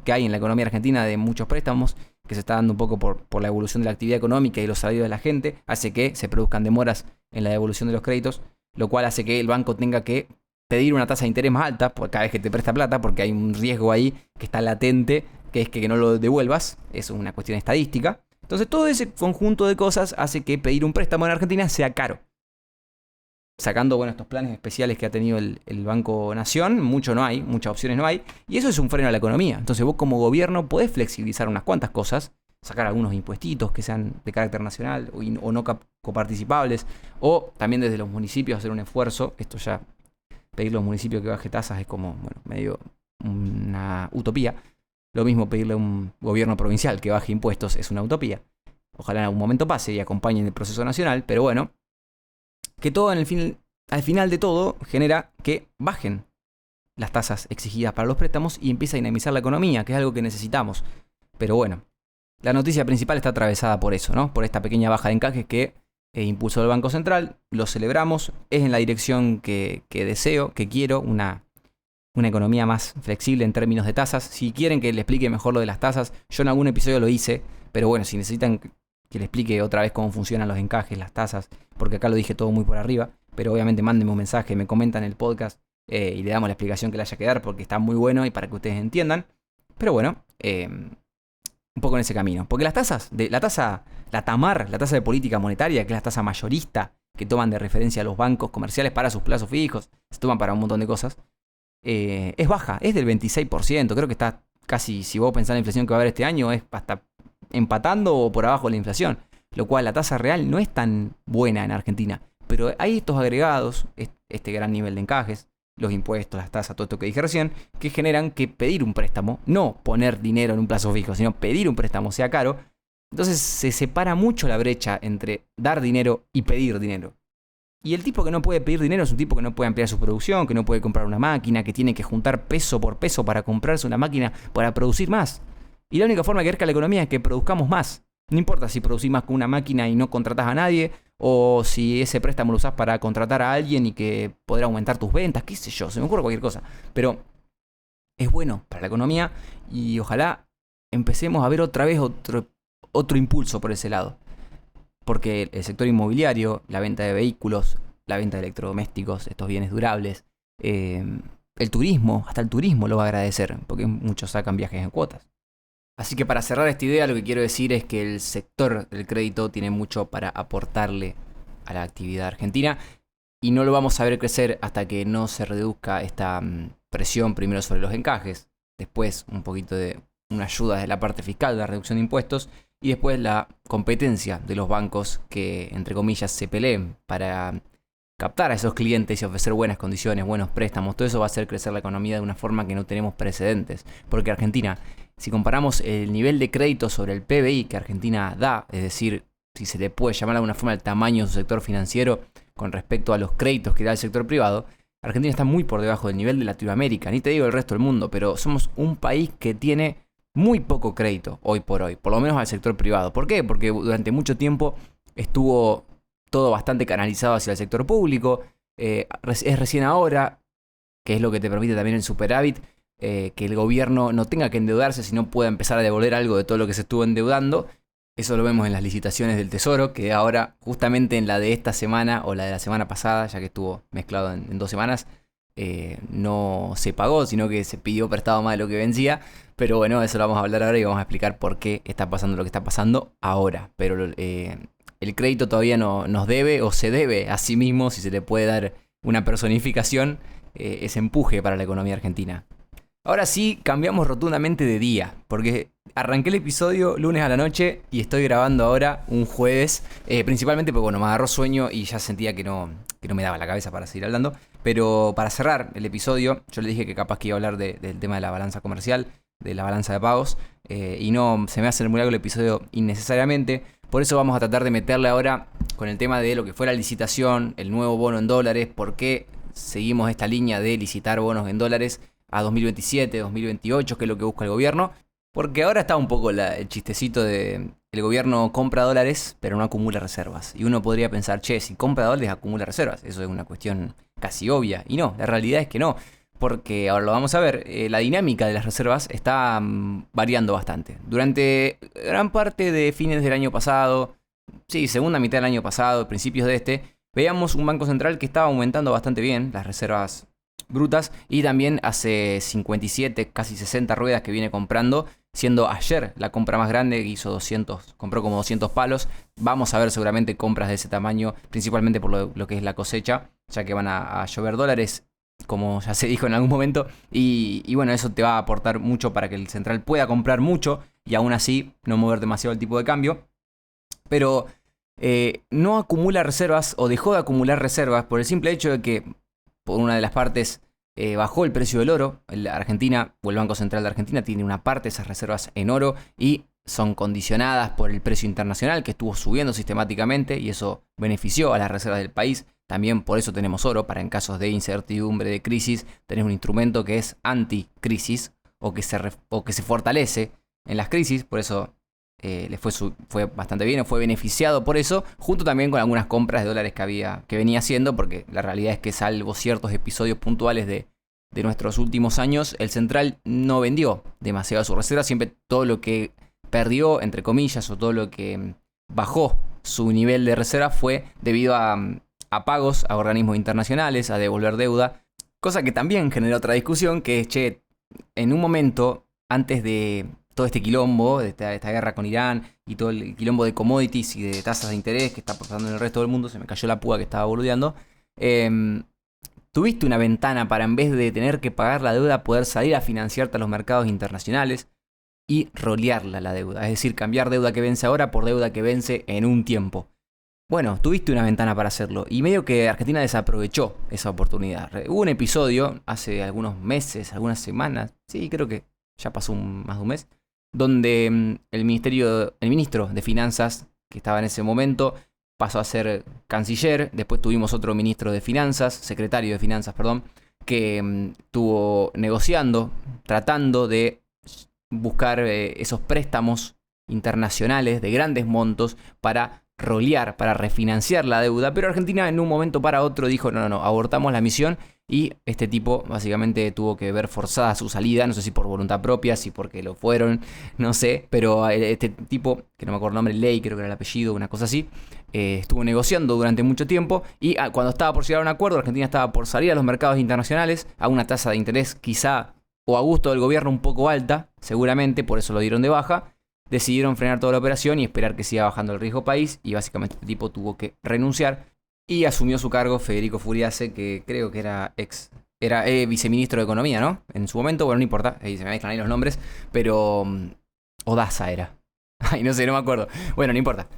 que hay en la economía argentina de muchos préstamos, que se está dando un poco por la evolución de la actividad económica y los salarios de la gente, hace que se produzcan demoras en la devolución de los créditos, lo cual hace que el banco tenga que pedir una tasa de interés más alta por cada vez que te presta plata, porque hay un riesgo ahí que está latente, que es que no lo devuelvas. Eso es una cuestión estadística. Entonces todo ese conjunto de cosas hace que pedir un préstamo en Argentina sea caro. Sacando, estos planes especiales que ha tenido el Banco Nación, muchas opciones no hay, y eso es un freno a la economía. Entonces vos como gobierno podés flexibilizar unas cuantas cosas, sacar algunos impuestitos que sean de carácter nacional o no coparticipables, o también desde los municipios hacer un esfuerzo. Esto ya, pedirle a los municipios que baje tasas es como, medio una utopía. Lo mismo pedirle a un gobierno provincial que baje impuestos es una utopía. Ojalá en algún momento pase y acompañe el proceso nacional, pero bueno, que todo al final de todo genera que bajen las tasas exigidas para los préstamos y empieza a dinamizar la economía, que es algo que necesitamos. Pero bueno, la noticia principal está atravesada por eso, ¿no? Por esta pequeña baja de encajes que impulsó el Banco Central. Lo celebramos, es en la dirección que deseo, que quiero, una economía más flexible en términos de tasas. Si quieren que les explique mejor lo de las tasas, yo en algún episodio lo hice, pero bueno, si necesitan que le explique otra vez cómo funcionan los encajes, las tasas, porque acá lo dije todo muy por arriba, pero obviamente mándenme un mensaje, me comentan el podcast y le damos la explicación que le haya que dar, porque está muy bueno y para que ustedes entiendan. Pero bueno, un poco en ese camino. Porque las tasas, la tasa de política monetaria, que es la tasa mayorista que toman de referencia a los bancos comerciales para sus plazos fijos, se toman para un montón de cosas, es baja, es del 26%, creo que está casi, si vos pensás en la inflación que va a haber este año, es hasta empatando o por abajo de la inflación, lo cual la tasa real no es tan buena en Argentina, pero hay estos agregados, este gran nivel de encajes, los impuestos, las tasas, todo esto que dije recién, que generan que pedir un préstamo, no poner dinero en un plazo fijo, sino pedir un préstamo sea caro. Entonces se separa mucho la brecha entre dar dinero y pedir dinero. Y el tipo que no puede pedir dinero es un tipo que no puede ampliar su producción, que no puede comprar una máquina, que tiene que juntar peso por peso para comprarse una máquina para producir más. Y la única forma que crezca la economía es que produzcamos más. No importa si producís más con una máquina y no contratás a nadie, o si ese préstamo lo usás para contratar a alguien y que poder aumentar tus ventas, qué sé yo, se me ocurre cualquier cosa. Pero es bueno para la economía y ojalá empecemos a ver otra vez otro impulso por ese lado. Porque el sector inmobiliario, la venta de vehículos, la venta de electrodomésticos, estos bienes durables, el turismo, hasta el turismo lo va a agradecer, porque muchos sacan viajes en cuotas. Así que para cerrar esta idea, lo que quiero decir es que el sector del crédito tiene mucho para aportarle a la actividad argentina y no lo vamos a ver crecer hasta que no se reduzca esta presión primero sobre los encajes, después un poquito de una ayuda de la parte fiscal, de la reducción de impuestos y después la competencia de los bancos que, entre comillas, se peleen para captar a esos clientes y ofrecer buenas condiciones, buenos préstamos. Todo eso va a hacer crecer la economía de una forma que no tenemos precedentes. Porque Argentina, si comparamos el nivel de crédito sobre el PBI que Argentina da, es decir, si se le puede llamar de alguna forma el tamaño de su sector financiero con respecto a los créditos que da el sector privado, Argentina está muy por debajo del nivel de Latinoamérica, ni te digo el resto del mundo, pero somos un país que tiene muy poco crédito hoy, por lo menos al sector privado. ¿Por qué? Porque durante mucho tiempo estuvo todo bastante canalizado hacia el sector público. Es recién ahora, que es lo que te permite también el superávit, que el gobierno no tenga que endeudarse, sino pueda empezar a devolver algo de todo lo que se estuvo endeudando. Eso lo vemos en las licitaciones del Tesoro, que ahora, justamente en la de esta semana o la de la semana pasada, ya que estuvo mezclado en 2 semanas, no se pagó, sino que se pidió prestado más de lo que vencía. Pero bueno, eso lo vamos a hablar ahora y vamos a explicar por qué está pasando lo que está pasando ahora. Pero el crédito todavía no nos debe o se debe a sí mismo, si se le puede dar una personificación, ese empuje para la economía argentina. Ahora sí, cambiamos rotundamente de día, porque arranqué el episodio lunes a la noche y estoy grabando ahora un jueves, principalmente porque me agarró sueño y ya sentía que no me daba la cabeza para seguir hablando. Pero para cerrar el episodio, yo le dije que capaz que iba a hablar del tema de la balanza comercial, de la balanza de pagos, y no se me hace muy largo el episodio innecesariamente. Por eso vamos a tratar de meterle ahora con el tema de lo que fue la licitación, el nuevo bono en dólares, por qué seguimos esta línea de licitar bonos en dólares a 2027, 2028, que es lo que busca el gobierno. Porque ahora está un poco el chistecito de el gobierno compra dólares, pero no acumula reservas. Y uno podría pensar, si compra dólares, acumula reservas. Eso es una cuestión casi obvia. Y no, la realidad es que no. porque ahora lo vamos a ver, la dinámica de las reservas está variando bastante. Durante gran parte de fines del año pasado, sí, segunda mitad del año pasado, principios de veíamos un Banco Central que estaba aumentando bastante bien las reservas brutas y también hace 57, casi 60 ruedas que viene comprando, siendo ayer la compra más grande, que hizo 200, compró como 200 palos. Vamos a ver seguramente compras de ese tamaño, principalmente por lo que es la cosecha, ya que van a llover dólares, como ya se dijo en algún momento, y bueno, eso te va a aportar mucho para que el central pueda comprar mucho y aún así no mover demasiado el tipo de cambio. Pero no acumula reservas o dejó de acumular reservas por el simple hecho de que por una de las partes bajó el precio del oro. La Argentina o el Banco Central de Argentina tiene una parte de esas reservas en oro y son condicionadas por el precio internacional que estuvo subiendo sistemáticamente y eso benefició a las reservas del país. También por eso tenemos oro, para en casos de incertidumbre, de crisis, tenés un instrumento que es anticrisis o que se fortalece en las crisis, por eso le fue bastante bien o fue beneficiado por eso, junto también con algunas compras de dólares que venía haciendo, porque la realidad es que salvo ciertos episodios puntuales de nuestros últimos años, el central no vendió demasiado su reserva, siempre todo lo que perdió, entre comillas, o todo lo que bajó su nivel de reserva fue debido a pagos a organismos internacionales, a devolver deuda, cosa que también generó otra discusión, que es, en un momento, antes de todo este quilombo, de esta guerra con Irán y todo el quilombo de commodities y de tasas de interés que está pasando en el resto del mundo, se me cayó la púa que estaba boludeando, tuviste una ventana para, en vez de tener que pagar la deuda, poder salir a financiarte a los mercados internacionales y rolearla la deuda, es decir, cambiar deuda que vence ahora por deuda que vence en un tiempo. Bueno, tuviste una ventana para hacerlo y medio que Argentina desaprovechó esa oportunidad. Hubo un episodio hace algunos meses, algunas semanas, sí, creo que ya pasó más de un mes, donde el ministro de Finanzas, que estaba en ese momento, pasó a ser canciller. Después tuvimos otro ministro de Finanzas, secretario de Finanzas, perdón, que estuvo negociando, tratando de buscar esos préstamos internacionales de grandes montos para rolear, para refinanciar la deuda, pero Argentina en un momento para otro dijo no, abortamos la misión y este tipo básicamente tuvo que ver forzada su salida, no sé si por voluntad propia, si porque lo fueron, no sé, pero este tipo, que no me acuerdo el nombre, Ley, creo que era el apellido, una cosa así, estuvo negociando durante mucho tiempo y cuando estaba por llegar a un acuerdo, Argentina estaba por salir a los mercados internacionales a una tasa de interés quizá o a gusto del gobierno un poco alta, seguramente, por eso lo dieron de baja. Decidieron frenar toda la operación y esperar que siga bajando el riesgo país y básicamente este tipo tuvo que renunciar y asumió su cargo Federico Furiase, que creo que era viceministro de Economía, ¿no? En su momento, bueno, no importa, se me mezclan ahí los nombres, pero Odaza era. Ay, no sé, no me acuerdo. Bueno, no importa.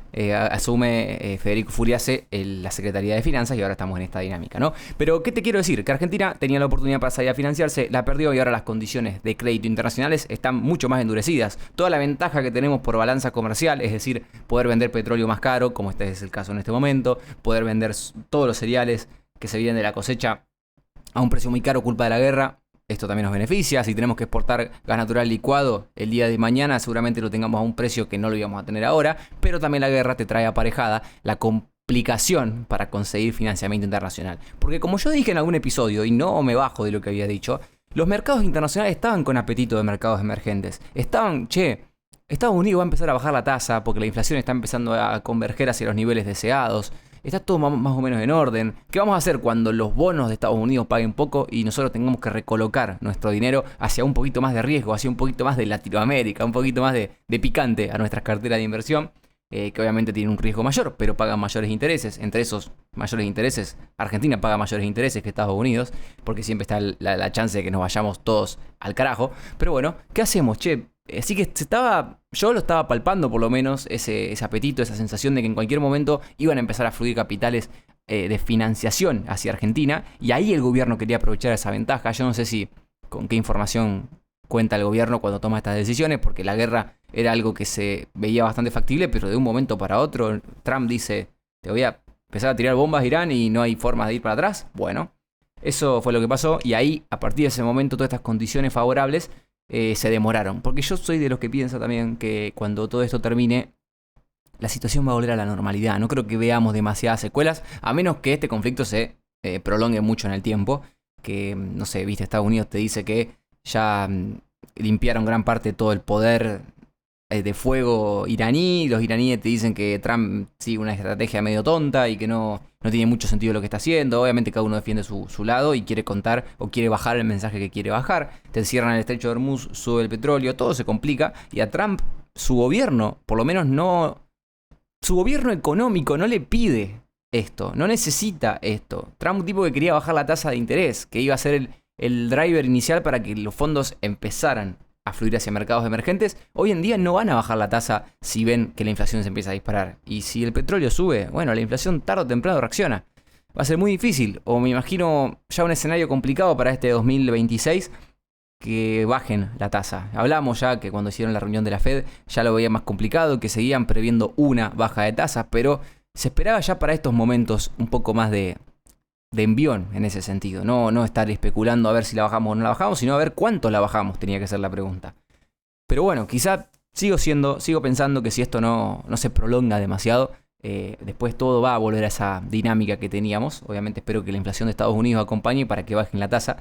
Asume Federico Furiase la Secretaría de Finanzas y ahora estamos en esta dinámica, ¿no? Pero, ¿qué te quiero decir? Que Argentina tenía la oportunidad para salir a financiarse, la perdió y ahora las condiciones de crédito internacionales están mucho más endurecidas. Toda la ventaja que tenemos por balanza comercial, es decir, poder vender petróleo más caro, como este es el caso en este momento, poder vender todos los cereales que se vienen de la cosecha a un precio muy caro culpa de la guerra. Esto también nos beneficia. Si tenemos que exportar gas natural licuado el día de mañana, seguramente lo tengamos a un precio que no lo íbamos a tener ahora. Pero también la guerra te trae aparejada la complicación para conseguir financiamiento internacional. Porque como yo dije en algún episodio, y no me bajo de lo que había dicho, los mercados internacionales estaban con apetito de mercados emergentes. Estados Unidos va a empezar a bajar la tasa porque la inflación está empezando a converger hacia los niveles deseados. Está todo más o menos en orden. ¿Qué vamos a hacer cuando los bonos de Estados Unidos paguen poco y nosotros tengamos que recolocar nuestro dinero hacia un poquito más de riesgo, hacia un poquito más de Latinoamérica, un poquito más de picante a nuestras carteras de inversión? Que obviamente tienen un riesgo mayor, pero pagan mayores intereses. Entre esos mayores intereses, Argentina paga mayores intereses que Estados Unidos, porque siempre está la chance de que nos vayamos todos al carajo. Pero bueno, ¿qué hacemos, che? Así que yo lo estaba palpando por lo menos, ese apetito, esa sensación de que en cualquier momento iban a empezar a fluir capitales de financiación hacia Argentina, y ahí el gobierno quería aprovechar esa ventaja. Yo no sé con qué información cuenta el gobierno cuando toma estas decisiones, porque la guerra era algo que se veía bastante factible, pero de un momento para otro Trump dice, te voy a empezar a tirar bombas a Irán y no hay formas de ir para atrás. Bueno, eso fue lo que pasó, y ahí, a partir de ese momento, todas estas condiciones favorables se demoraron. Porque yo soy de los que piensa también que cuando todo esto termine, la situación va a volver a la normalidad. No creo que veamos demasiadas secuelas, a menos que este conflicto se prolongue mucho en el tiempo. que, no sé, viste, Estados Unidos te dice que ya limpiaron gran parte de todo el poder de fuego iraní. Los iraníes te dicen que Trump sigue una estrategia medio tonta y que no tiene mucho sentido lo que está haciendo. Obviamente cada uno defiende su lado y quiere contar o quiere bajar el mensaje que quiere bajar. Te cierran el estrecho de Hormuz, sube el petróleo, todo se complica. Y a Trump, su gobierno, por lo menos no... Su gobierno económico no le pide esto, no necesita esto. Trump, un tipo que quería bajar la tasa de interés, que iba a ser el driver inicial para que los fondos empezaran a fluir hacia mercados emergentes, hoy en día no van a bajar la tasa si ven que la inflación se empieza a disparar. Y si el petróleo sube, bueno, la inflación tarde o temprano reacciona. Va a ser muy difícil, o me imagino ya un escenario complicado para este 2026, que bajen la tasa. Hablamos ya que cuando hicieron la reunión de la Fed ya lo veía más complicado, que seguían previendo una baja de tasas, pero se esperaba ya para estos momentos un poco más de envión en ese sentido. No estar especulando a ver si la bajamos o no la bajamos, sino a ver cuánto la bajamos, tenía que ser la pregunta. Pero bueno, quizá sigo pensando que si esto no se prolonga demasiado, después todo va a volver a esa dinámica que teníamos. Obviamente espero que la inflación de Estados Unidos acompañe para que bajen la tasa.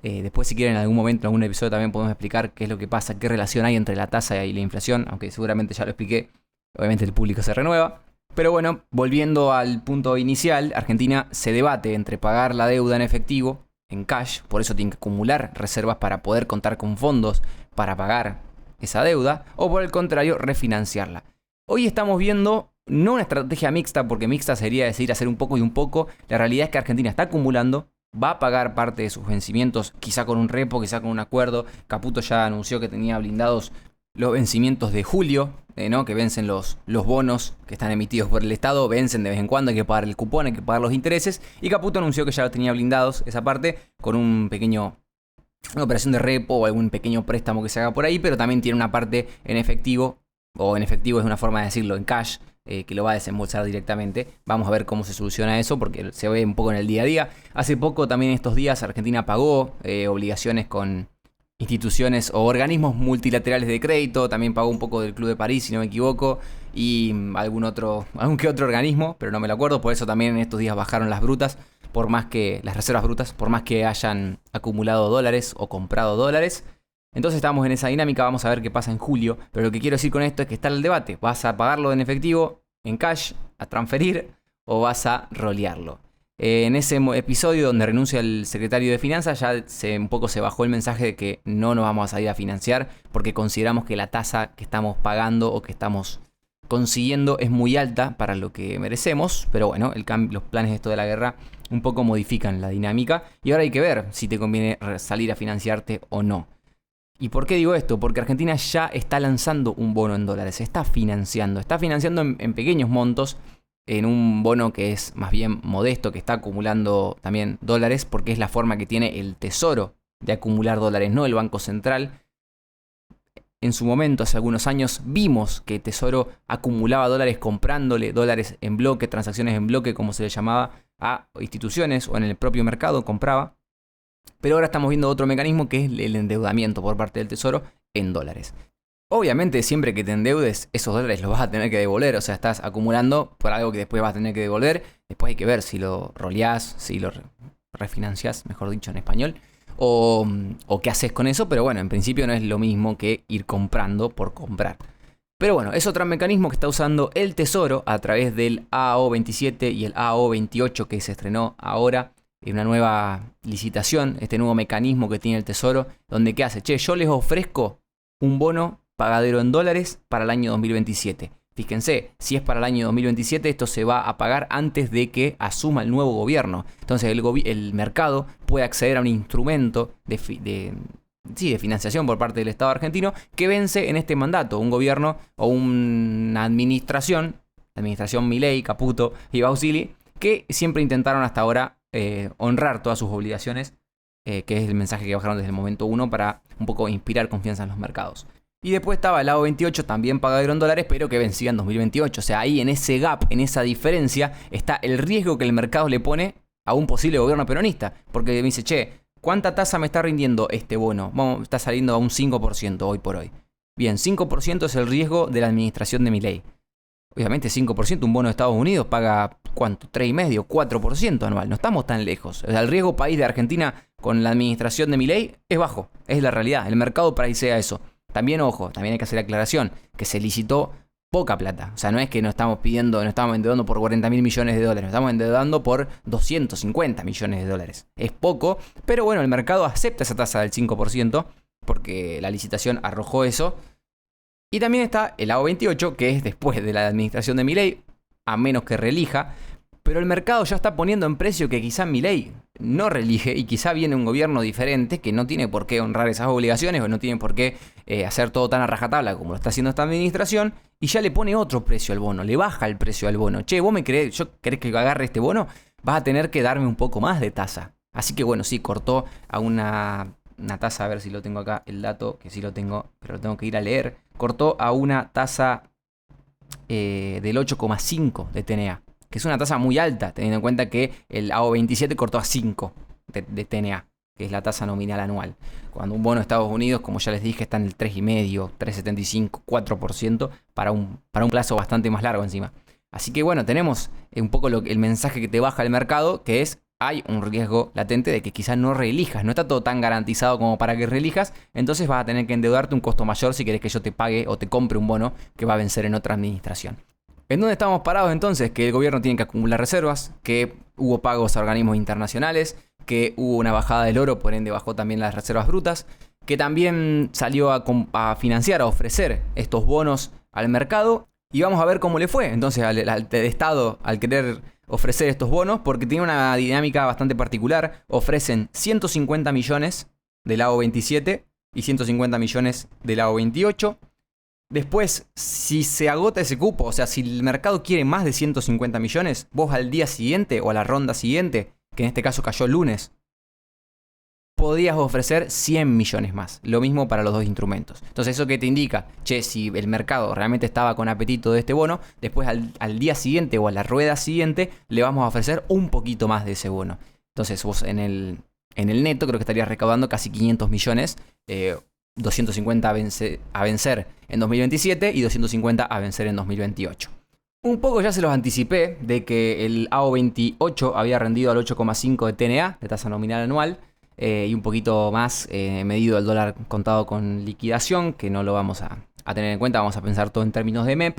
Después si quieren en algún momento, en algún episodio también podemos explicar qué es lo que pasa, qué relación hay entre la tasa y la inflación, aunque seguramente ya lo expliqué. Obviamente el público se renueva. Pero bueno, volviendo al punto inicial, Argentina se debate entre pagar la deuda en efectivo, en cash, por eso tiene que acumular reservas para poder contar con fondos para pagar esa deuda, o por el contrario, refinanciarla. Hoy estamos viendo no una estrategia mixta, porque mixta sería decir hacer un poco y un poco. La realidad es que Argentina está acumulando, va a pagar parte de sus vencimientos, quizá con un repo, quizá con un acuerdo. Caputo ya anunció que tenía blindados los vencimientos de julio, que vencen los bonos que están emitidos por el Estado, vencen de vez en cuando, hay que pagar el cupón, hay que pagar los intereses, y Caputo anunció que ya lo tenía blindados esa parte con una operación de repo o algún pequeño préstamo que se haga por ahí, pero también tiene una parte en efectivo, o en efectivo es una forma de decirlo, en cash, que lo va a desembolsar directamente. Vamos a ver cómo se soluciona eso, porque se ve un poco en el día a día. Hace poco, también estos días, Argentina pagó obligaciones con instituciones o organismos multilaterales de crédito, también pagó un poco del Club de París, si no me equivoco, y algún que otro organismo, pero no me lo acuerdo. Por eso también en estos días bajaron las brutas, las reservas brutas, por más que hayan acumulado dólares o comprado dólares. Entonces estamos en esa dinámica, vamos a ver qué pasa en julio. Pero lo que quiero decir con esto es que está el debate: ¿vas a pagarlo en efectivo, en cash, a transferir, o vas a rolearlo? En ese episodio donde renuncia el secretario de Finanzas ya un poco se bajó el mensaje de que no nos vamos a salir a financiar porque consideramos que la tasa que estamos pagando o que estamos consiguiendo es muy alta para lo que merecemos. Pero bueno, los planes de esto de la guerra un poco modifican la dinámica y ahora hay que ver si te conviene salir a financiarte o no. ¿Y por qué digo esto? Porque Argentina ya está lanzando un bono en dólares, se está financiando en pequeños montos, en un bono que es más bien modesto, que está acumulando también dólares, porque es la forma que tiene el Tesoro de acumular dólares, no el Banco Central. En su momento, hace algunos años, vimos que Tesoro acumulaba dólares comprándole dólares en bloque, transacciones en bloque, como se le llamaba, a instituciones o en el propio mercado compraba. Pero ahora estamos viendo otro mecanismo que es el endeudamiento por parte del Tesoro en dólares. Obviamente, siempre que te endeudes, esos dólares los vas a tener que devolver. O sea, estás acumulando por algo que después vas a tener que devolver. Después hay que ver si lo roleás, si lo refinanciás, mejor dicho en español, o qué haces con eso. Pero bueno, en principio no es lo mismo que ir comprando por comprar. Pero bueno, es otro mecanismo que está usando el Tesoro a través del AO 27 y el AO 28 que se estrenó ahora en una nueva licitación. Este nuevo mecanismo que tiene el Tesoro, donde ¿qué hace? Yo les ofrezco un bono pagadero en dólares para el año 2027. Fíjense, si es para el año 2027, esto se va a pagar antes de que asuma el nuevo gobierno. Entonces el mercado puede acceder a un instrumento de financiación por parte del Estado argentino que vence en este mandato. Un gobierno o una administración Milei, Caputo y Bausili, que siempre intentaron hasta ahora honrar todas sus obligaciones, que es el mensaje que bajaron desde el momento 1 para un poco inspirar confianza en los mercados. Y después estaba el AO 28, también pagadero en dólares, pero que vencía en 2028. O sea, ahí en ese gap, en esa diferencia, está el riesgo que el mercado le pone a un posible gobierno peronista. Porque me dice, ¿cuánta tasa me está rindiendo este bono? Está saliendo a un 5% hoy por hoy. Bien, 5% es el riesgo de la administración de Milei. Obviamente 5%, un bono de Estados Unidos paga, ¿cuánto? 3,5%, 4% anual. No estamos tan lejos. O sea, el riesgo país de Argentina con la administración de Milei es bajo, es la realidad, el mercado pricea eso. También, ojo, también hay que hacer la aclaración, que se licitó poca plata. O sea, no es que nos estamos endeudando por 40.000 millones de dólares, nos estamos endeudando por 250 millones de dólares. Es poco, pero bueno, el mercado acepta esa tasa del 5% porque la licitación arrojó eso. Y también está el AO28, que es después de la administración de Milei, a menos que reelija. Pero el mercado ya está poniendo en precio que quizá Milei no reelige y quizá viene un gobierno diferente que no tiene por qué honrar esas obligaciones o no tiene por qué hacer todo tan a rajatabla como lo está haciendo esta administración y ya le pone otro precio al bono, le baja el precio al bono. Che, vos querés que agarre este bono, vas a tener que darme un poco más de tasa. Así que bueno, sí, cortó a una tasa, a ver si lo tengo acá, el dato, que sí lo tengo, pero lo tengo que ir a leer. Cortó a una tasa del 8,5 de TNA. Que es una tasa muy alta, teniendo en cuenta que el AO27 cortó a 5 de TNA, que es la tasa nominal anual. Cuando un bono de Estados Unidos, como ya les dije, está en el 3,5, 3,75, 4% para un plazo bastante más largo encima. Así que bueno, tenemos un poco el mensaje que te baja el mercado, que es hay un riesgo latente de que quizás no reelijas. No está todo tan garantizado como para que reelijas, entonces vas a tener que endeudarte un costo mayor si querés que yo te pague o te compre un bono que va a vencer en otra administración. ¿En dónde estamos parados entonces? Que el gobierno tiene que acumular reservas, que hubo pagos a organismos internacionales, que hubo una bajada del oro, por ende bajó también las reservas brutas, que también salió a financiar, a ofrecer estos bonos al mercado y vamos a ver cómo le fue entonces al Estado al querer ofrecer estos bonos, porque tiene una dinámica bastante particular. Ofrecen 150 millones del AO27 y 150 millones del AO28. Después, si se agota ese cupo, o sea, si el mercado quiere más de 150 millones, vos al día siguiente o a la ronda siguiente, que en este caso cayó el lunes, podías ofrecer 100 millones más. Lo mismo para los dos instrumentos. Entonces, ¿eso qué te indica? Che, si el mercado realmente estaba con apetito de este bono, después al día siguiente o a la rueda siguiente le vamos a ofrecer un poquito más de ese bono. Entonces, vos en el neto creo que estarías recaudando casi 500 millones. 250 a vencer en 2027 y 250 a vencer en 2028. Un poco ya se los anticipé de que el AO28 había rendido al 8,5 de TNA, de tasa nominal anual, y un poquito más medido el dólar contado con liquidación, que no lo vamos a tener en cuenta, vamos a pensar todo en términos de MEP.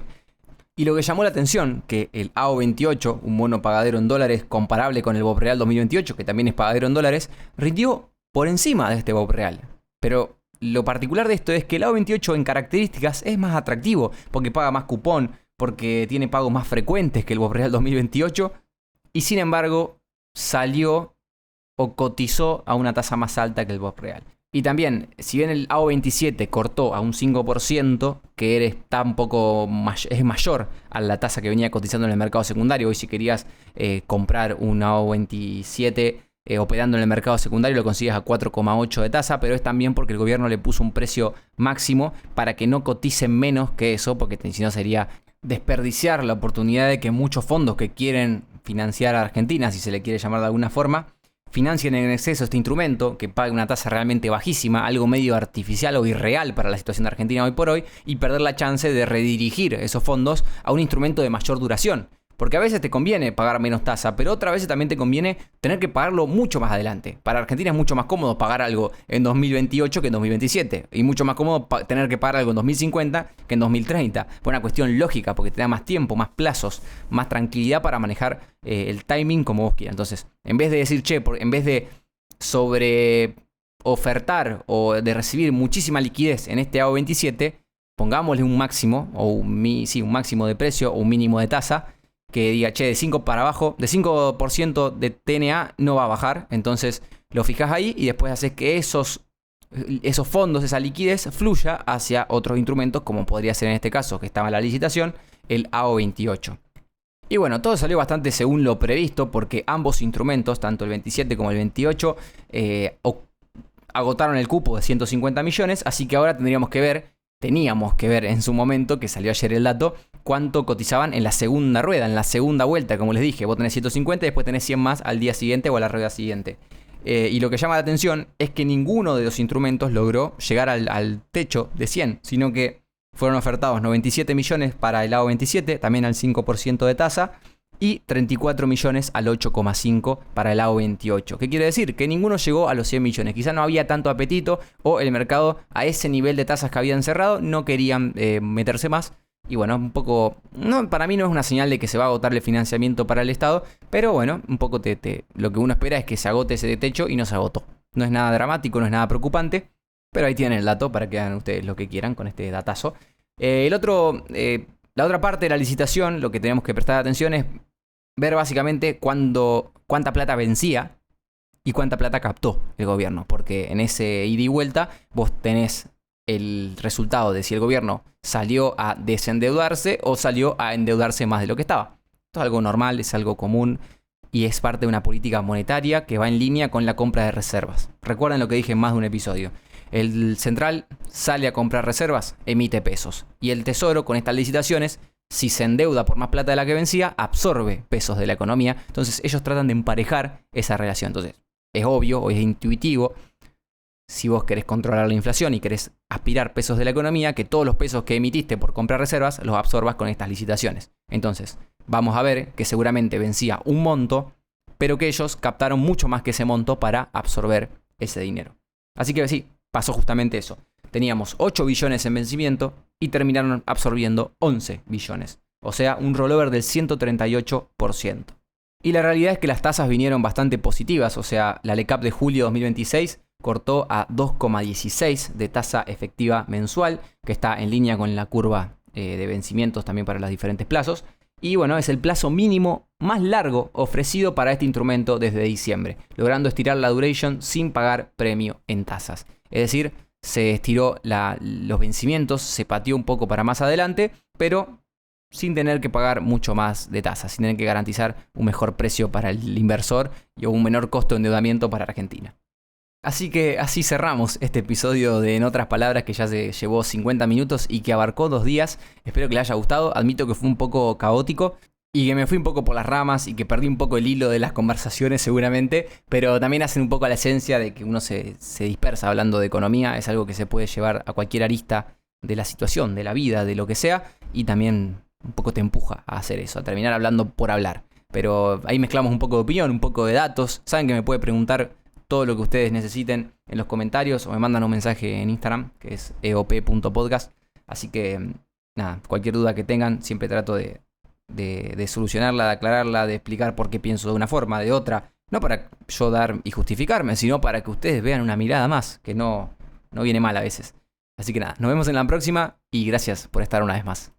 Y lo que llamó la atención, que el AO28, un bono pagadero en dólares comparable con el BOP Real 2028, que también es pagadero en dólares, rindió por encima de este BOP Real. Pero lo particular de esto es que el AO28 en características es más atractivo, porque paga más cupón, porque tiene pagos más frecuentes que el BOP Real 2028, y sin embargo salió o cotizó a una tasa más alta que el BOP Real. Y también, si bien el AO27 cortó a un 5%, que es mayor a la tasa que venía cotizando en el mercado secundario, hoy si querías comprar un AO27 operando en el mercado secundario lo consigues a 4,8 de tasa, pero es también porque el gobierno le puso un precio máximo para que no coticen menos que eso, porque si no sería desperdiciar la oportunidad de que muchos fondos que quieren financiar a Argentina, si se le quiere llamar de alguna forma, financien en exceso este instrumento, que pague una tasa realmente bajísima, algo medio artificial o irreal para la situación de Argentina hoy por hoy, y perder la chance de redirigir esos fondos a un instrumento de mayor duración. Porque a veces te conviene pagar menos tasa, pero otras veces también te conviene tener que pagarlo mucho más adelante. Para Argentina es mucho más cómodo pagar algo en 2028 que en 2027. Y mucho más cómodo tener que pagar algo en 2050 que en 2030. Por una cuestión lógica, porque te da más tiempo, más plazos, más tranquilidad para manejar el timing como vos quieras. Entonces, en vez de decir, en vez de sobre ofertar o de recibir muchísima liquidez en este AO27, pongámosle un máximo, o un máximo de precio o un mínimo de tasa, que diga, che, de 5 para abajo, de 5% de TNA no va a bajar, entonces lo fijas ahí y después haces que esos fondos, esa liquidez, fluya hacia otros instrumentos, como podría ser en este caso, que estaba en la licitación, el AO28. Y bueno, todo salió bastante según lo previsto, porque ambos instrumentos, tanto el 27 como el 28, agotaron el cupo de 150 millones, así que ahora teníamos que ver en su momento, que salió ayer el dato, cuánto cotizaban en la segunda rueda, en la segunda vuelta. Como les dije, vos tenés 150 y después tenés 100 más al día siguiente o a la rueda siguiente. Y lo que llama la atención es que ninguno de los instrumentos logró llegar al techo de 100, sino que fueron ofertados 97 millones para el AO27, también al 5% de tasa, y 34 millones al 8,5 para el AO28. ¿Qué quiere decir? Que ninguno llegó a los 100 millones. Quizá no había tanto apetito o el mercado a ese nivel de tasas que habían cerrado no querían meterse más. Y bueno, un poco, no, para mí no es una señal de que se va a agotar el financiamiento para el Estado, pero bueno, un poco lo que uno espera es que se agote ese techo y no se agotó. No es nada dramático, no es nada preocupante, pero ahí tienen el dato para que hagan ustedes lo que quieran con este datazo. La otra parte de la licitación, lo que tenemos que prestar atención es ver básicamente cuánta plata vencía y cuánta plata captó el gobierno, porque en ese ida y vuelta vos tenés el resultado de si el gobierno salió a desendeudarse o salió a endeudarse más de lo que estaba. Esto es algo normal, es algo común y es parte de una política monetaria que va en línea con la compra de reservas. Recuerden lo que dije en más de un episodio. El central sale a comprar reservas, emite pesos. Y el tesoro, con estas licitaciones, si se endeuda por más plata de la que vencía, absorbe pesos de la economía. Entonces ellos tratan de emparejar esa relación. Entonces es obvio o es intuitivo, si vos querés controlar la inflación y querés aspirar pesos de la economía, que todos los pesos que emitiste por comprar reservas los absorbas con estas licitaciones. Entonces vamos a ver que seguramente vencía un monto, pero que ellos captaron mucho más que ese monto para absorber ese dinero. Así que sí, pasó justamente eso. Teníamos 8 billones en vencimiento y terminaron absorbiendo 11 billones. O sea, un rollover del 138%. Y la realidad es que las tasas vinieron bastante positivas. O sea, la LECAP de julio 2026 cortó a 2,16 de tasa efectiva mensual, que está en línea con la curva de vencimientos también para los diferentes plazos. Y bueno, es el plazo mínimo más largo ofrecido para este instrumento desde diciembre, logrando estirar la duration sin pagar premio en tasas. Es decir, se estiró los vencimientos, se pateó un poco para más adelante, pero sin tener que pagar mucho más de tasas, sin tener que garantizar un mejor precio para el inversor y un menor costo de endeudamiento para Argentina. Así que así cerramos este episodio de En otras palabras, que ya se llevó 50 minutos y que abarcó 2 días. Espero que les haya gustado. Admito que fue un poco caótico y que me fui un poco por las ramas y que perdí un poco el hilo de las conversaciones seguramente, pero también hacen un poco a la esencia de que uno se dispersa hablando de economía. Es algo que se puede llevar a cualquier arista de la situación, de la vida, de lo que sea, y también un poco te empuja a hacer eso, a terminar hablando por hablar. Pero ahí mezclamos un poco de opinión, un poco de datos. Saben que me puede preguntar todo lo que ustedes necesiten en los comentarios o me mandan un mensaje en Instagram, que es eop.podcast. Así que nada, cualquier duda que tengan, siempre trato de solucionarla, de aclararla, de explicar por qué pienso de una forma, de otra. No para yo dar y justificarme, sino para que ustedes vean una mirada más, que no viene mal a veces. Así que nada, nos vemos en la próxima y gracias por estar una vez más.